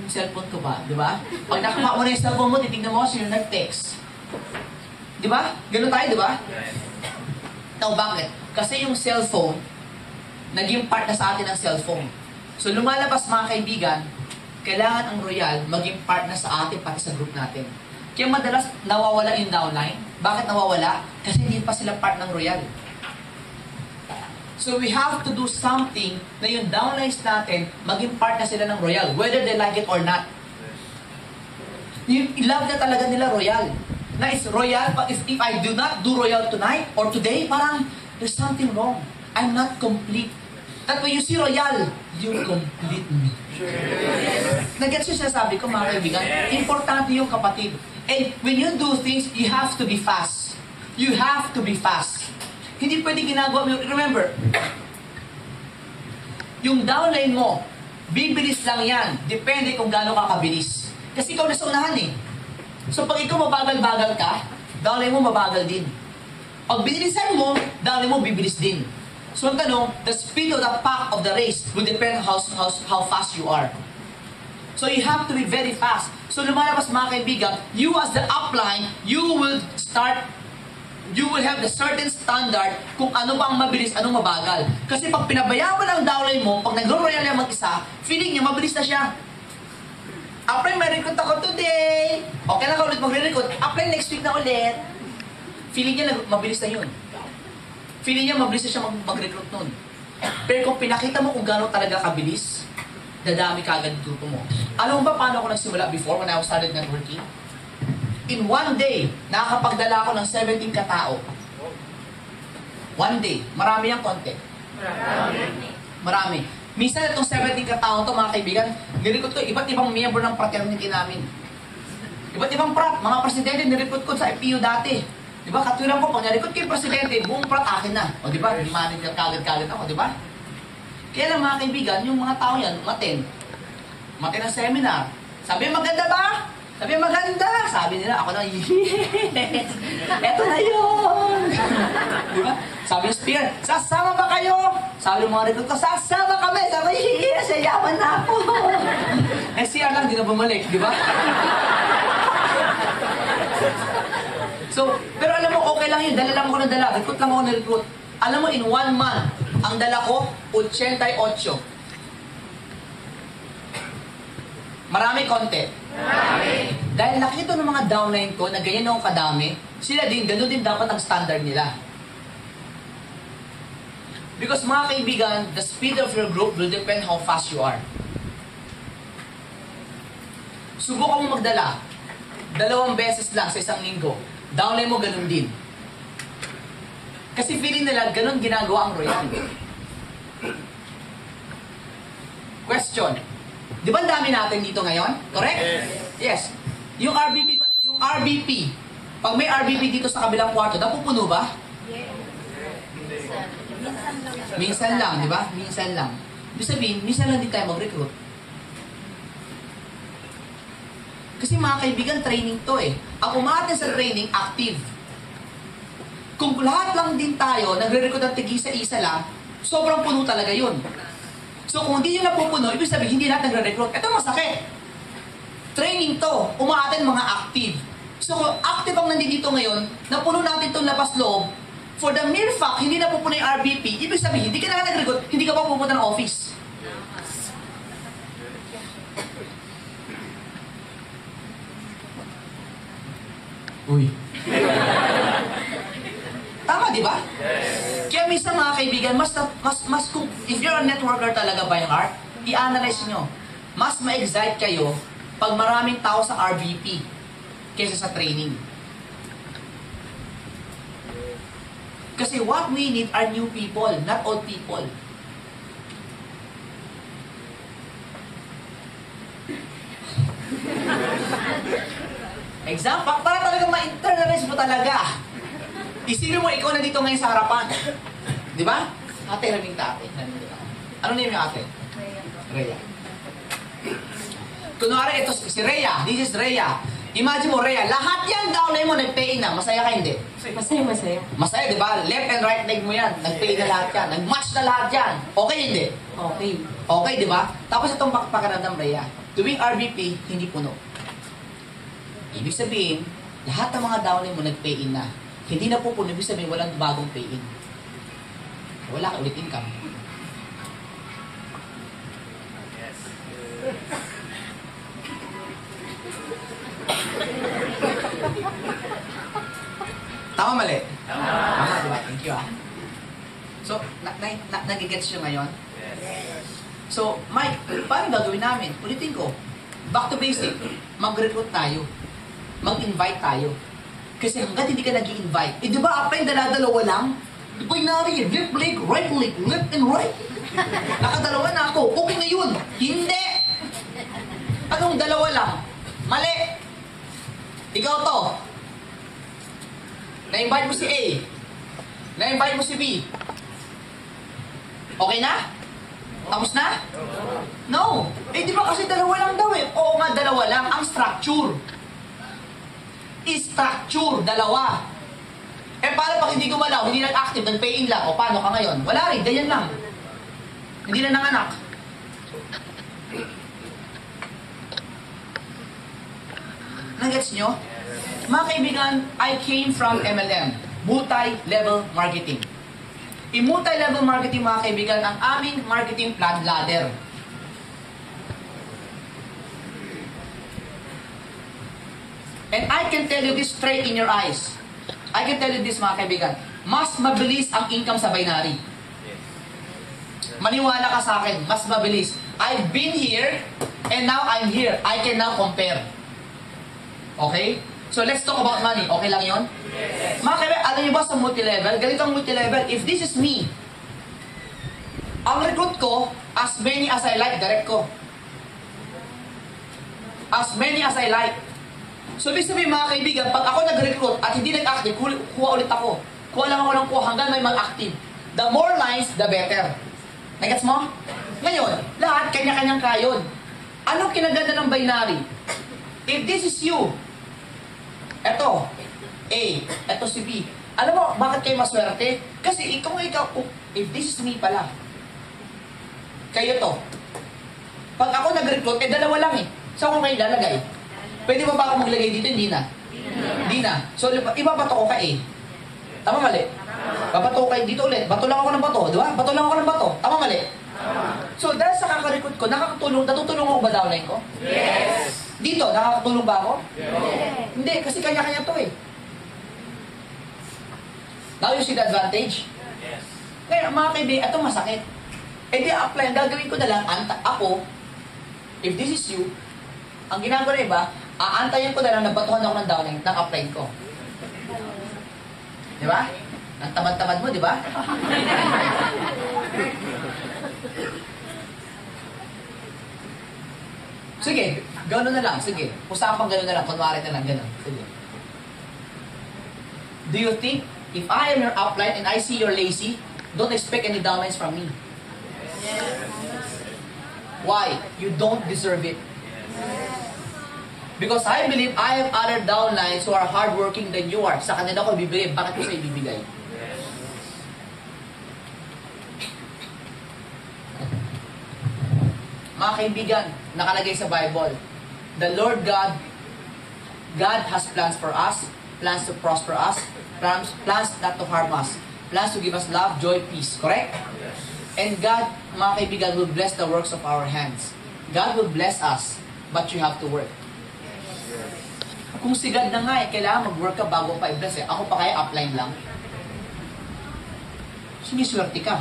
yung cellphone ko ba, di ba? Pag nakakuha mo na yung cellphone mo, titignan mo sino nag-text. Di ba? Ganun tayo, di ba? Now, bakit? Kasi yung cellphone, naging part na sa atin ng cellphone. So, lumalabas, mga kaibigan, kailangan ang Royal maging part na sa atin, pati sa group natin. Kaya madalas, nawawala yung downline. Bakit nawawala? Kasi hindi pa sila part ng Royal. So, we have to do something na yung downlines natin, maging part na sila ng Royal, whether they like it or not. Yung love na talaga nila Royal. Na is Royal, but if I do not do Royal tonight or today, parang there's something wrong. I'm not complete. That when you see Royal, you complete me. Nag-gets yung sinasabi ko, mga kaibigan, importante yung kapatid. And when you do things, you have to be fast. You have to be fast. Hindi pwede ginagawa mo. Remember, yung downline mo, bibilis lang yan. Depende kung gaano ka kabilis. Kasi ikaw nasa unahan eh. So pag ikaw mabagal-bagal ka, downline mo mabagal din. Pag binilisan mo, downline mo bibilis din. So ang tanong, the speed of the pack of the race will depend how fast you are. So you have to be very fast. So lumalabas, mga kaibigan, you as the upline, you will start you will have the certain standard kung ano ba ang mabilis, anong mabagal. Kasi pag pinabayaan mo lang downline mo, pag nagro-royal yan mag-isa, feeling niya mabilis na siya. Apply, may recruit ako today. Okay lang ka ulit magre-recruit. Apply next week na ulit. Feeling niya mabilis na yun. Feeling niya mabilis na siya mag-recruit nun. Pero kung pinakita mo kung gano'n talaga kabilis, dadami ka agad grupo mo. Alam mo ba paano ako nagsimula before when I started networking? In one day, nakakapagdala ako ng 17 katao. One day. Marami yung konti. Marami. Minsan itong 17 katao to, mga kaibigan, nirecruit ko iba't ibang member ng fraternity namin. Iba't ibang prat, mga presidente, nirecruit ko sa FPU dati. Di ba? Katwiran ko, pag nirecruit ko yung presidente, buong prat akin na. O di ba? Manager kagad-kagad ako, di ba? Kaya lang mga kaibigan, yung mga tao yan, umaten. Umaten ng seminar. Sabi, maganda ba? Sabi, maganda. Sabi nila, ako na, yes. Eto na yun. Di ba? Sabi ng speaker, sasama ba kayo? Sabi ng mga recruit ko, sasama kami. Sabi, yes, yaman na ako. Eh, siya lang, di na bumalik, di ba? So, pero alam mo, okay lang yun. Dala lang ako ng dala. Recruit lang ako ng recruit. Alam mo, in 1 month, ang dala ko, 88. Marami, konti. Marami. Dahil nakita ng mga downline ko na ganyan ako kadami, sila din, gano'n din dapat ang standard nila. Because mga kaibigan, the speed of your group will depend how fast you are. Subukan mo magdala. 2 beses lang sa isang linggo. Downline mo ganun din. Kasi feeling nila, ganun ginagawa ang Royal. Question. Di ba ang dami natin dito ngayon? Correct? Yes. Yung RBP, pag may RBP dito sa kabilang kwarto, napupuno ba? Minsan lang, di ba? Minsan lang. Ibig sabihin, minsan lang din tayo mag-recruit. Kasi mga kaibigan, training to eh. Ang umaten sa training, active. Kung lahat lang din tayo, nagre-recruit ng tig-isa-isa lang, sobrang puno talaga yun. So kung hindi nyo napupuno, ibig sabihin, hindi lahat nagre-recruit. Ito masakit. Training to, umaten mga active. So kung active ang nandito ngayon, napuno natin itong labas loob, for the mere fact, hindi napupuno yung RBP, ibig sabihin, hindi ka na nag-recruit, hindi ka pa pupunta ng office. Uy. Tama, di ba? Yes. Kaya minsan mga kaibigan, mas kung, if you're a networker talaga by heart, i-analyze nyo. Mas ma-excite kayo pag maraming tao sa RVP kaysa sa training. Kasi what we need are new people, not old people. Example, para talaga ma-internalize mo talaga. Isipin mo, ikaw na dito ngayon sa harapan. Di ba? Ate, raming tate. Ano name yung ate? Rhea. Kunwari, ito si Rhea. This is Rhea. Imagine mo, Rhea, lahat yan downline mo, nag-pay na. Masaya ka, hindi? Masaya. Masaya, di ba? Left and right leg mo yan. Nag-pay na lahat yan. Nag-match na lahat yan. Okay, hindi? Okay. Okay, di ba? Tapos itong pakaramdam, Rhea. Tuwing RVP, hindi puno. Ibig sabihin, lahat ng mga downline mo nag-pay-in na. Hindi na po ibig sabihin walang bagong pay-in. Wala ka ulit income. Yes. Tama, mali? Tama, diba? Thank you, ah. So, nagigets nyo ngayon? Yes. So, Mike, paano gagawin namin? Ulitin ko. Back to basic. Mag-recruit tayo. Mag-invite tayo. Kasi hanggat hindi ka nag-i-invite, di ba apply dala-dalawa lang? Di ba inari, left leg, left and right. Nakadalawa na ako, okay na yun. Hindi! Anong dalawa lang? Mali! Ikaw to. Na-invite mo si A. Na-invite mo si B. Okay na? Tapos na? No! Eh di ba kasi dalawa lang daw eh? Oo nga, dalawa lang. Ang structure. Structure, dalawa. Eh paano pag hindi gumalaw, hindi nag-active, nag-pay in lang, o paano ka ngayon? Wala rin, ganyan lang. Hindi na nanganak. Nagets nyo? Mga kaibigan, I came from MLM. multi-level marketing. In multi-level marketing, mga kaibigan, ang aming marketing plan ladder. And I can tell you this straight in your eyes. I can tell you this, mga kaibigan. Mas mabilis ang income sa binary. Maniwala ka sa akin, mas mabilis. I've been here, and now I'm here. I can now compare. Okay? So let's talk about money. Okay lang yon? Yes. Mga kaibigan, alam niyo ba sa multi-level? Ganito ang multi-level. If this is me, ang recruit ko, as many as I like, direct ko. As many as I like. So, ibig sabihin mga kaibigan, pag ako nag-recruit at hindi nag-active, kuha ulit ako. Kuha lang ako ng kuha hanggang may mag-active. The more lines, the better. Nagets mo? Ngayon, lahat kanya-kanyang kayod. Anong kinaganda ng binary? If this is you, eto, A, eto si B. Alam mo, bakit kayo maswerte? Kasi ikaw, if this is me pala, kayo to. Pag ako nag-recruit, dalawa lang eh. Saan ko kayo lalagay? Pwede ba ako maglagay dito? Hindi na. Hindi na. So, ibabato ko ka A. Tama mali? Babato ko kayo dito ulit. Bato lang ako ng bato. Di ba? Bato lang ako ng bato. Tama mali? So, dahil sa kakarecruit ko, natutulong ako ba downline ko? Yes! Dito, nakakatulong ba ako? Yes! Hindi, kasi kanya-kanya to eh. Now you see the advantage? Yes! Ngayon, mga kaibigan, ito masakit. Eh di, apply. Ang gagawin ko na lang, ako, if this is you, ang ginagawa na iba, aantayin ko na lang, nabatuhan ako ng downline, ng upline ko. Di ba? Ang tamad-tamad mo, di ba? Sige, gano'n na lang. Sige, usapang gano'n na lang. Kunwari na lang, gano'n. Sige. Do you think, if I am your upline and I see you're lazy, don't expect any downlines from me? Why? You don't deserve it. Because I believe I have other downlines who are hardworking than you are. Sa kanila ko bibigay. Bakit ko sa'yo bibigay? Mga kaibigan, nakalagay sa Bible, the Lord God has plans for us, plans to prosper us, plans not to harm us, plans to give us love, joy, peace. Correct? And God, mga kaibigan, will bless the works of our hands. God will bless us, but you have to work. Kung si God na nga kailangan mag-work ka bago pa i-bless eh. Ako pa kaya upline lang. Siniswerte ka.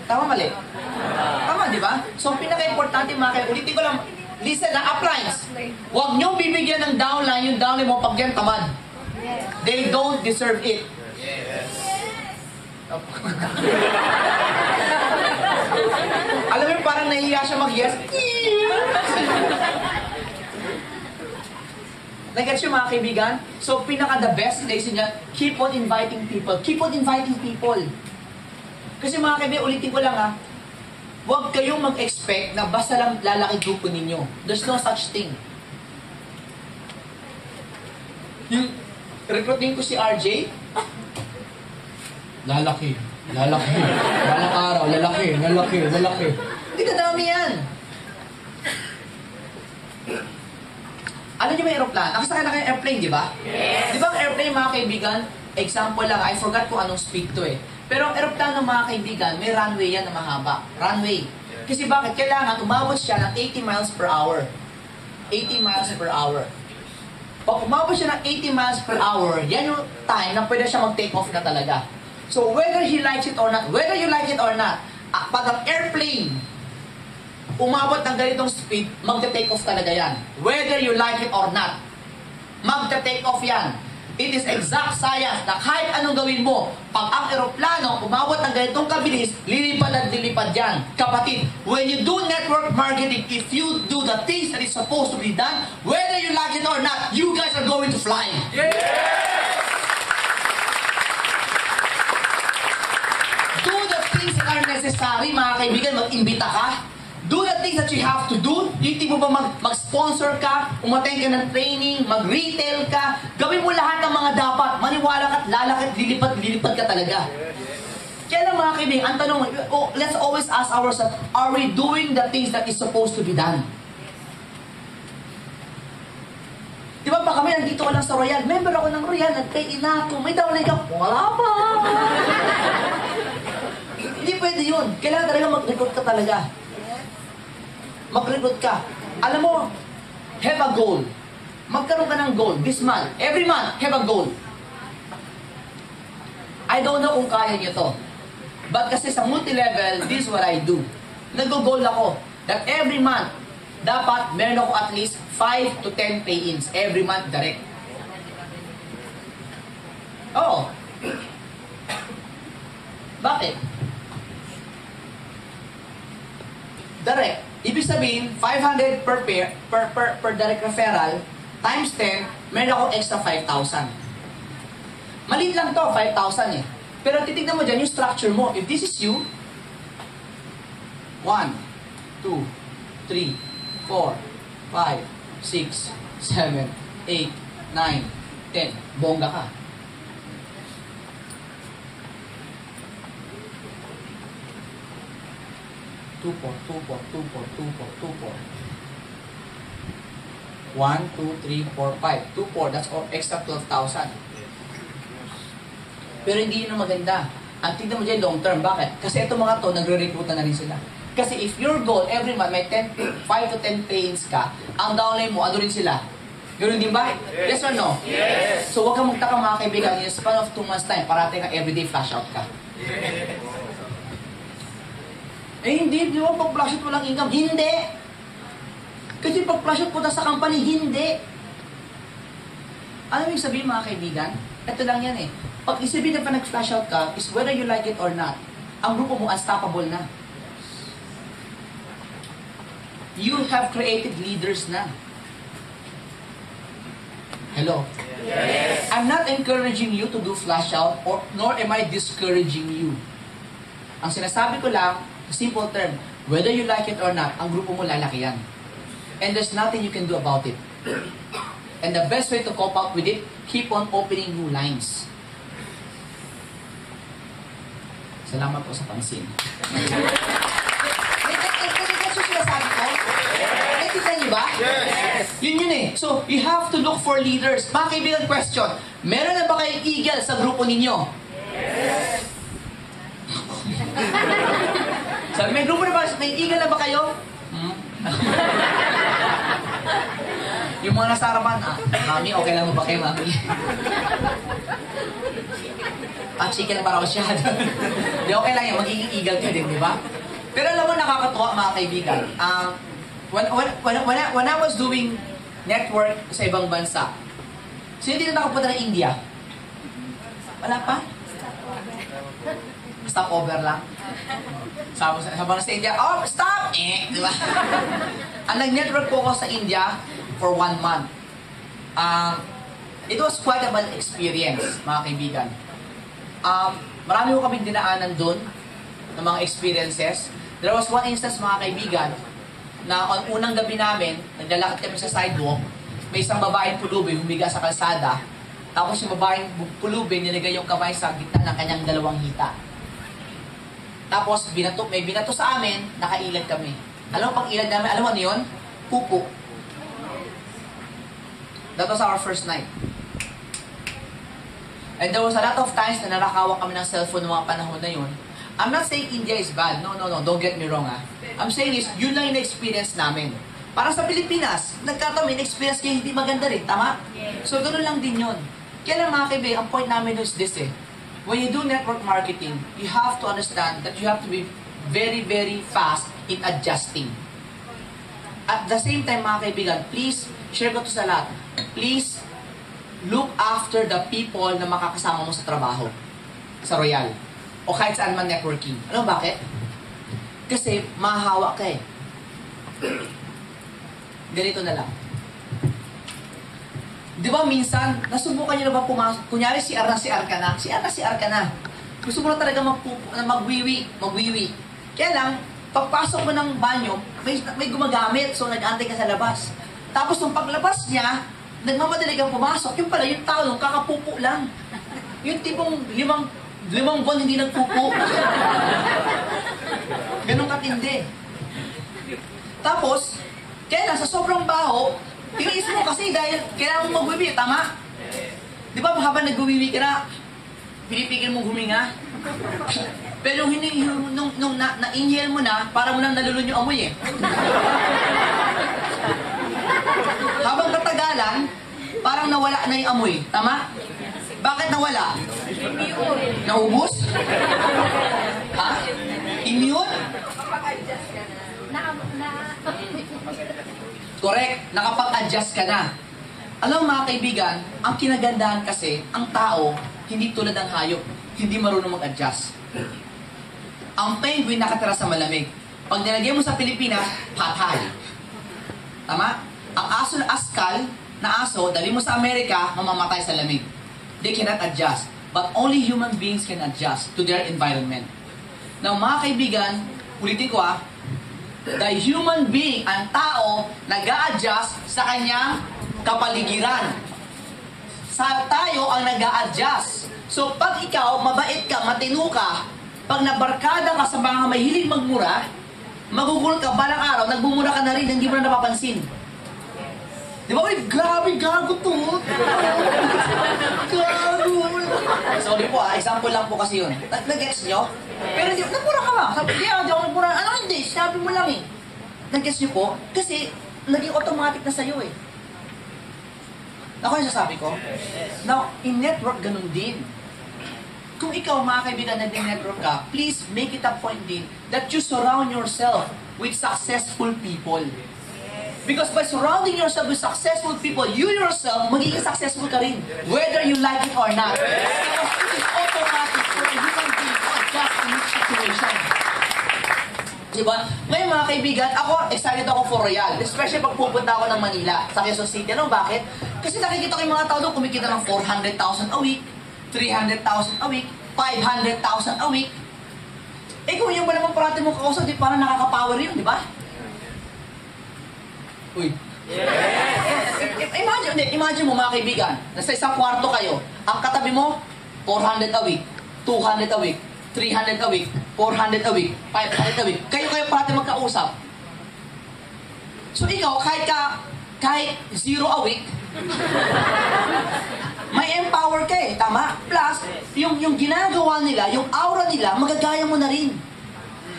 Tama mali? Tama, di ba? So, ang pinaka-importante mga kaya, ulitin ko lang, listen na, uplines. Huwag niyong bibigyan ng downline, yung downline mo pag yan tamad. They don't deserve it. Alam mo, parang nahihiya siya mag-yes. Nag-gets yung mga kaibigan? So, pinaka-the best lesson niya, keep on inviting people. Keep on inviting people. Kasi mga kaibigan, ulitin ko lang ha, huwag kayong mag-expect na basta lang lalaki grupo ninyo. There's no such thing. Yung recruiting ko si RJ, lalaki. Balang araw, lalaki. Hindi kadami yan. Ano niyo may aeroplano? Nakasakay na kayo airplane, di ba? Yes! Di ba ang airplane, mga kaibigan, example lang, I forgot kung anong speed to eh. Pero ang aeroplano, mga kaibigan, may runway yan na mahaba. Runway. Kasi bakit? Kailangan umabot siya ng 80 miles per hour. 80 miles per hour. Pag umabot siya ng 80 miles per hour, yan yung time na pwede siya mag-take off na talaga. So whether he likes it or not, whether you like it or not, pag ang airplane umabot ng ganitong speed, magta-take off talaga yan. Whether you like it or not, magta-take off yan. It is exact science na kahit anong gawin mo, pag ang aeroplano umabot ng ganitong kabilis, lilipad at lilipad yan. Kapatid, when you do network marketing, if you do the things that is supposed to be done, whether you like it or not, you guys are going to fly. Yeah! Do the things that are necessary, mga kaibigan, mag-imbita ka. Do the things that you have to do. Hindi mo ba mag-sponsor ka, umattend ka ng training, mag-retail ka, gawin mo lahat ng mga dapat. Maniwala ka at lalakit, lilipad ka talaga. Kaya lang mga kaibigan, ang tanong, let's always ask ourselves, are we doing the things that is supposed to be done? Di ba pa kami, nandito ka lang sa Royal. Member ako ng Royal, nag-pay-in na ako. May downline ka. Wala pa. Hindi pwede yun. Kailangan talaga mag-recruit ka talaga. Mag-recruit ka. Alam mo, have a goal. Magkaroon ka ng goal this month. Every month, have a goal. I don't know kung kaya nyo to. But kasi sa multi-level, this is what I do. Nag-goal ako that every month, dapat meron ako at least 5 to 10 pay-ins every month direct. Oo. Bakit? Direct. Ibig sabihin, 500 per pair, per direct referral, times 10, meron ako extra 5,000. Maliit lang to, 5,000 eh. Pero titignan mo dyan yung structure mo. If this is you, 1, 2, 3, 4, 5, 6, 7, 8, 9, 10. Bongga ka. Two, four, 1, 2, 3, 4, 5. 2, 4, that's all extra 12,000. Pero hindi yun ang maganda. Ang tignan mo dyan long term. Bakit? Kasi itong mga to, nagre-recruita na rin sila. Kasi if your goal, every month, may 5 to 10 pay-ins ka, ang downline mo, ano rin sila? Ganoon din ba? Yes or no? Yes! So huwag kang magtaka mga kaibigan, in a span of 2 months time, parating ka everyday flash out ka. Eh hindi, di ba pag flash out walang income? Hindi! Kasi pag flash out punta sa company, hindi! Ano yung sabihin mga kaibigan? Ito lang yan eh. Pag isipin na pa nag-flash out ka, is whether you like it or not, ang grupo mo unstoppable na. You have created leaders na. Hello? Yes! I'm not encouraging you to do flash out, or nor am I discouraging you. Ang sinasabi ko lang, simple term, whether you like it or not, ang grupo mo lalaki yan. And there's nothing you can do about it. And the best way to cope up with it, keep on opening new lines. Salamat po sa pansin. That's yung sinasabi ko. Nakikita niyo ba? Yes! Yun eh. So, you have to look for leaders. Mga kaibigan, question. Meron na ba kayong eagle sa grupo ninyo? Yes! Sabi, may grupo na ba? May eagle na ba kayo? Yung mga nasa harapan, mami, okay lang mo ba kayo, mami? Chika na para masyado. Di okay lang yan, magiging eagle ka din, di ba? Pero alam mo, nakakatuwa mga kaibigan. When I was doing network sa ibang bansa, sino dito nakapunta ng India? Wala pa? Stopover lang. Habang nasa India, oh, stop! Di ba? Ang nag-network po ako sa India for 1 month. It was quite a bad experience, mga kaibigan. Marami ko kaming dinaanan doon ng mga experiences. There was one instance, mga kaibigan, na on unang gabi namin, naglalakad kami sa sidewalk, may isang babaeng pulubi humiga sa kalsada, tapos yung babaeng pulubi nilagay yung kamay sa gitna ng kanyang 2 hita. Tapos may binato sa amin, nakailag kami. Alam mo pang ilag namin, alam mo ano yun? Pupo. That was our first night. And there was a lot of times na narakawak kami ng cellphone ng mga panahon na yun. I'm not saying India is bad. No. Don't get me wrong, ha. I'm saying is, yun lang yung experience namin. Para sa Pilipinas, nagkataon may experience kayo hindi maganda rin. Tama? So, ganoon lang din yun. Kaya lang mga kaibigan, ang point namin is this eh. When you do network marketing, you have to understand that you have to be very, very fast in adjusting. At the same time, mga kaibigan, please, share ko to sa lahat. Please, look after the people na makakasama mo sa trabaho. Sa Royal. O kahit saan man networking. Alam mo bakit? Kasi mahahawa ka eh. Ganito na lang. Di ba minsan, nasubukan nyo na ba pumasok? Kunyari si R ka na. Si R ka na. Gusto mo na talaga magwiwi. Kaya lang, pagpasok mo ng banyo, may gumagamit. So nag-antay ka sa labas. Tapos nung paglabas niya, nagmamadali kang pumasok. Yung pala, yung tao nung kakapupo lang. Yung tipong limang buwan hindi nagpupo. Ganun katindi. Tapos, kaya lang, sa sobrang baho, Tiniis mo kasi dahil kailangan mo magwiwi, tama? Di ba habang nagwiwi ka na, pinipigil mong huminga? Pero nung na-inhale mo na, para mo lang nalulun yung amoy eh. Habang katagalan, parang nawala na yung amoy, tama? Bakit nawala? Naubos? Ha? Immune? Correct, nakapag-adjust ka na. Alam mo mga kaibigan, ang kinagandahan kasi, ang tao, hindi tulad ng hayop, hindi marunong mag-adjust. Ang penguin nakatira sa malamig. Pag nilagay mo sa Pilipinas, patay. Tama? Ang aso na askal, na aso, dali mo sa Amerika, mamamatay sa lamig. They cannot adjust. But only human beings can adjust to their environment. Now mga kaibigan, ulitin ko the human being, ang tao, nag-a-adjust sa kanyang kapaligiran. Tayo ang nag-a-adjust. So pag ikaw, mabait ka, matino ka, pag nabarkada ka sa mga mahilig magmura, magugul ka, balang araw, nagbumura ka na rin, hindi mo na napapansin. Di ba? Uy, grabe, gago to. Gago. Sorry po example lang po kasi yun. Nag-gets nyo? Pero hindi, nagmura ka ba? Sabi, di ako nagmura. Ano hindi? Sabi mo lang eh. Nag-gets nyo po? Kasi, naging automatic na sa'yo eh. Ako yung sasabi ko? Now, in network, ganun din. Kung ikaw, mga kaibigan, nag-network ka, please make it a point din that you surround yourself with successful people. Because by surrounding yourself with successful people, you yourself, magiging successful ka rin. Whether you like it or not. Because it is automatic for a human being to adjust in each situation. Diba? Ngayon mga kaibigan, ako, excited ako for Royal. Especially pag pupunta ako ng Manila, sa Quezon City. Ano, bakit? Kasi nakikita ko yung mga tao doon, kumikita ng 400,000 a week, 300,000 a week, 500,000 a week. Eh kung yung ba naman parati mong kausap, di parang nakaka-power yun, di ba? Uy. Yes. Imagine mo mga kaibigan, nasa isang kwarto kayo, ang katabi mo, 400 a week, 200 a week, 300 a week, 400 a week, 500 a week. Kayo parati magkausap. So ikaw, kahit 0 a week, may empower ka eh, tama? Plus, yung ginagawa nila, yung aura nila, magagaya mo na rin.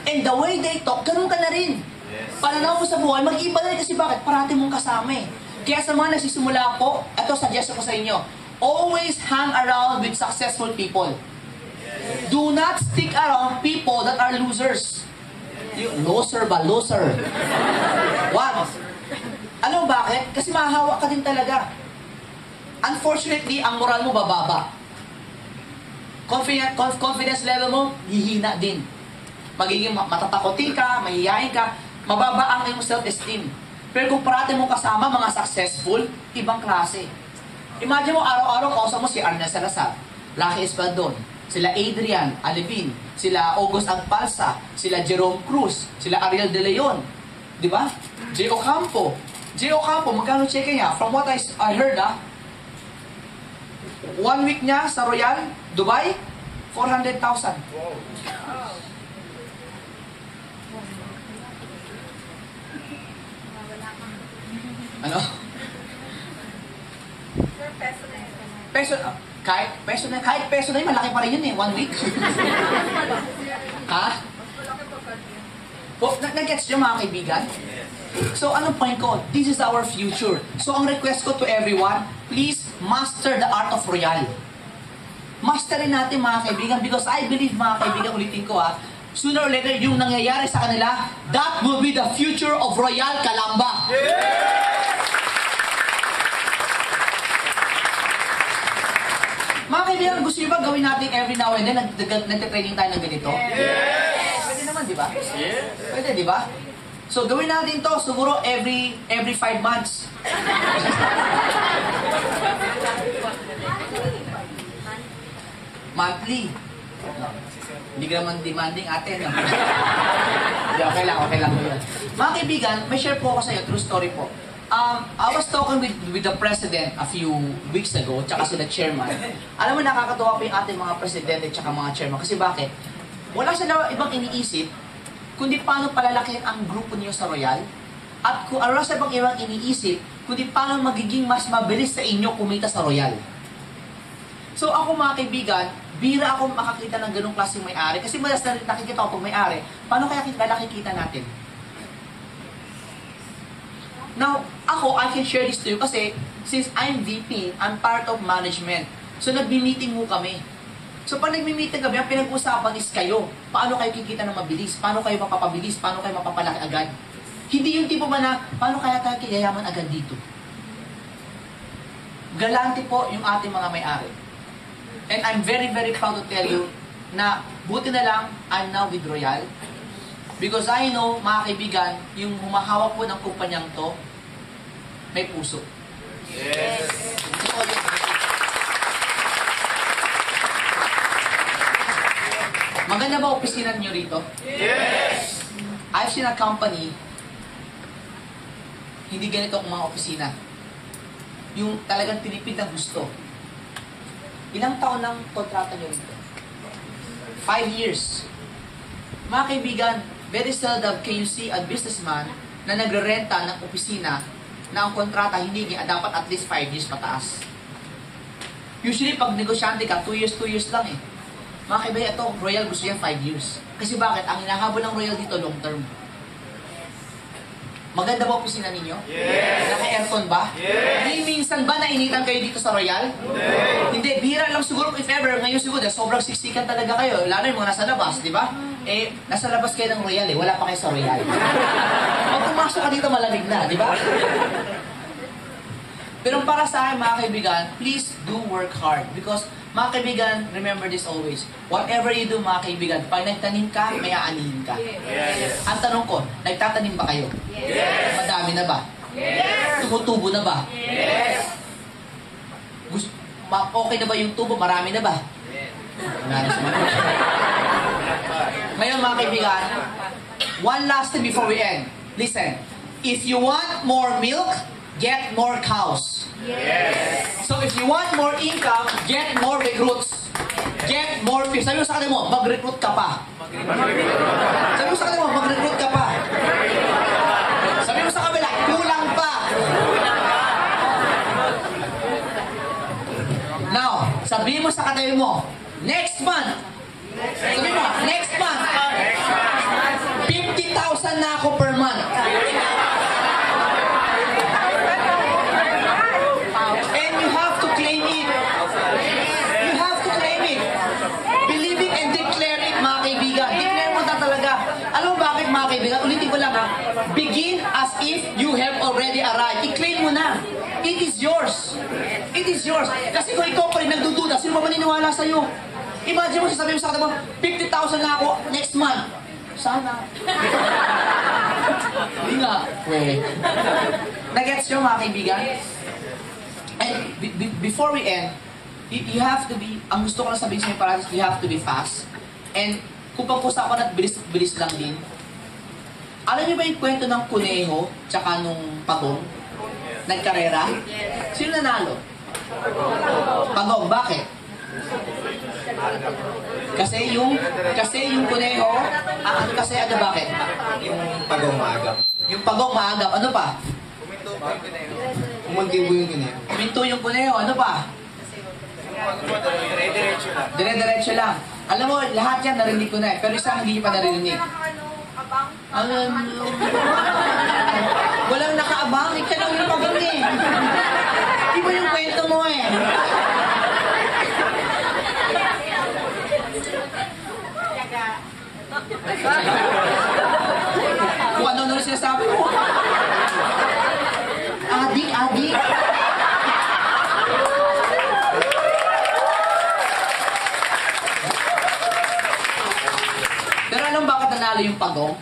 And the way they talk, ganun ka na rin. Pananaw mo sa buhay, mag-iba na rin kasi bakit? Parati mong kasama eh. Kaya sa mga nagsisimula po, ito suggest ko sa inyo, always hang around with successful people. Do not stick around people that are losers. Loser ba? Loser. What? Ano bakit? Kasi mahahawa ka din talaga. Unfortunately, ang moral mo bababa. Confidence level mo, hihina din. Magiging matatakotin ka, mahihayin ka, mababa ang iyong self-esteem. Pero kung parati mong kasama mga successful, ibang klase. Imagine mo, araw-araw kausap mo si Arnel Salazar, Lucky Espaldon, sila Adrian Alevin, sila August Agpalsa, sila Jerome Cruz, sila Ariel De Leon, di ba? J. Ocampo, magkano cheque niya? From what I heard, 1 week niya sa Royal, Dubai, 400,000. Ano? Kahit peso na yun, malaki pa rin yun eh, 1 week. Ha? Nag-gets nyo mga kaibigan? So, anong point ko? This is our future. So, ang request ko to everyone, please master the art of Royal. Masterin natin mga kaibigan because I believe mga kaibigan, ulitin ko sooner or later, yung nangyayari sa kanila, that will be the future of Royal Calamba. Mga kaibigan, gusto nyo ba gawin natin every now and then, nagtitraining tayo ng ganito? Yes! Pwede naman, di ba? Yes! Pwede, di ba? So, gawin natin to siguro every 5 months. Monthly. Hindi ka naman demanding ate, no? Hindi, okay lang po yun. Mga kaibigan, may share po ako sa iyo, true story po. I was talking with the president a few weeks ago, tsaka sila chairman. Alam mo, nakakatuwa po yung ating mga presidente tsaka mga chairman. Kasi bakit? Wala sila ibang iniisip, kundi paano palalakihin ang grupo niyo sa Royal. At kung wala sila ibang iniisip, kundi paano magiging mas mabilis sa inyo kumita sa Royal. So ako mga kaibigan, bira ako makakita ng ganong klaseng may-ari. Kasi madalas na nakikita ko pag may-ari, paano kaya nakikita natin? Now, ako, I can share this to you kasi since I'm VP, I'm part of management. So nagmi-meeting mo kami. So pag nagmi-meeting kami, ang pinag-usapan is kayo. Paano kayo kikita ng mabilis? Paano kayo mapapabilis? Paano kayo mapapalaki agad? Hindi yung tipo ba na, paano kaya tayo yayaman agad dito? Galante po yung ating mga may-ari. And I'm very, very proud to tell you na buti na lang, I'm now with Royal. Because I know, mga kaibigan, yung humahawak po ng kumpanyang to, may puso. Yes. Maganda ba opisina niyo rito? Yes. I've seen a company, hindi ganito ang mga opisina. Yung talagang tinipid ng gusto. Ilang taon ng kontrata niyo rito? 5 years. Mga kaibigan, very seldom can you see a businessman na nagre-renta ng opisina na ang kontrata hindi niya dapat at least 5 years pataas. Usually, pag negosyante ka, 2 years lang eh. Mga kaibigan, ito, Royal gusto yan 5 years. Kasi bakit? Ang hinahabol ng Royal dito, long term. Maganda ba opisina ninyo? Yes. Naka-aircon ba? Yes. Hindi minsan ba nainitan kayo dito sa Royal? Hindi, bihira lang siguro if ever. Ngayon siguro, sobrang siksikan talaga kayo. Lalo yung mga nasa labas, di ba? Eh, nasa labas kayo ng Royal eh. Wala pa kayo sa Royal. Pag pumasok ka dito, malamig na, di ba? Pero para sa akin, mga kaibigan, please do work hard. Because, mga kaibigan, remember this always. Whatever you do, mga kaibigan, pag nagtanim ka, may aanihin ka. Yes. Ang tanong ko, nagtatanim ba kayo? Yes. Madami na ba? Yes. Tumutubo na ba? Yes. Okay na ba yung tubo? Marami na ba? Wala na sumagot. Ngayon, mga kaibigan, one last thing before we end. Listen, if you want more milk, get more cows. Yes. So if you want more income, get more recruits. Get more people. Sabi mo sa kanila mo, mag-recruit ka pa. Sabi mo sa kanila mo, mag-recruit ka pa. Sabi mo sa kabila, kulang pa. Now, sabi mo sa kanila mo, next month. Sabi mo, next month. 50,000 na ako per month. And you have to claim it. You have to claim it. Believe it and declare it, mga kaibigan. Declare mo na talaga. Alam mo bakit, mga kaibigan? Ulitin ko lang ha. Begin as if you have already arrived. I-claim mo na. It is yours. It is yours. Kasi kung ikaw pa rin nagdududa, sino ba maniniwala sa'yo? Imagine mo, sasabihin mo sa kanila mo, 50,000 na ako next month. Sana. Hindi nga. Wait. Nagets nyo, mga kaibigan? And before we end, you have to be, ang gusto ko lang sabihin sa inyo parang, you have to be fast. And kung pag-usapan at bilis lang din, alam niyo ba yung kwento ng kuneho tsaka nung pagong? Nagkarera? Sino nanalo? Pagong, bakit? Kasi yung kuneho, bakit? Yung pagong maagap. Yung pagong maagap, ano pa? Kumuntibo yung ganyan. Minto yung kuneho, ano pa? Dire-diretso lang. Dire-diretso lang. Alam mo, lahat yan narinig ko na eh. Pero isang hindi nyo pa narinig. Walang nakaabang. Ika lang yung pagong eh. Iba yung kwento mo eh. Kung ano na sinasabi mo. Adik. Pero alam bakit nanalo yung pagong?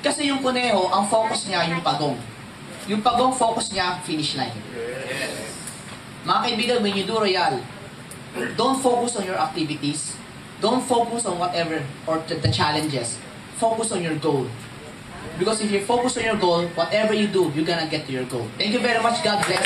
Kasi yung kuneho, ang focus niya yung pagong. Yung pagong focus niya, finish line. Mga kaibigan, when you do Royal, don't focus on your activities. Don't focus on whatever, or the challenges. Focus on your goal. Because if you focus on your goal, whatever you do, you're gonna get to your goal. Thank you very much. God bless.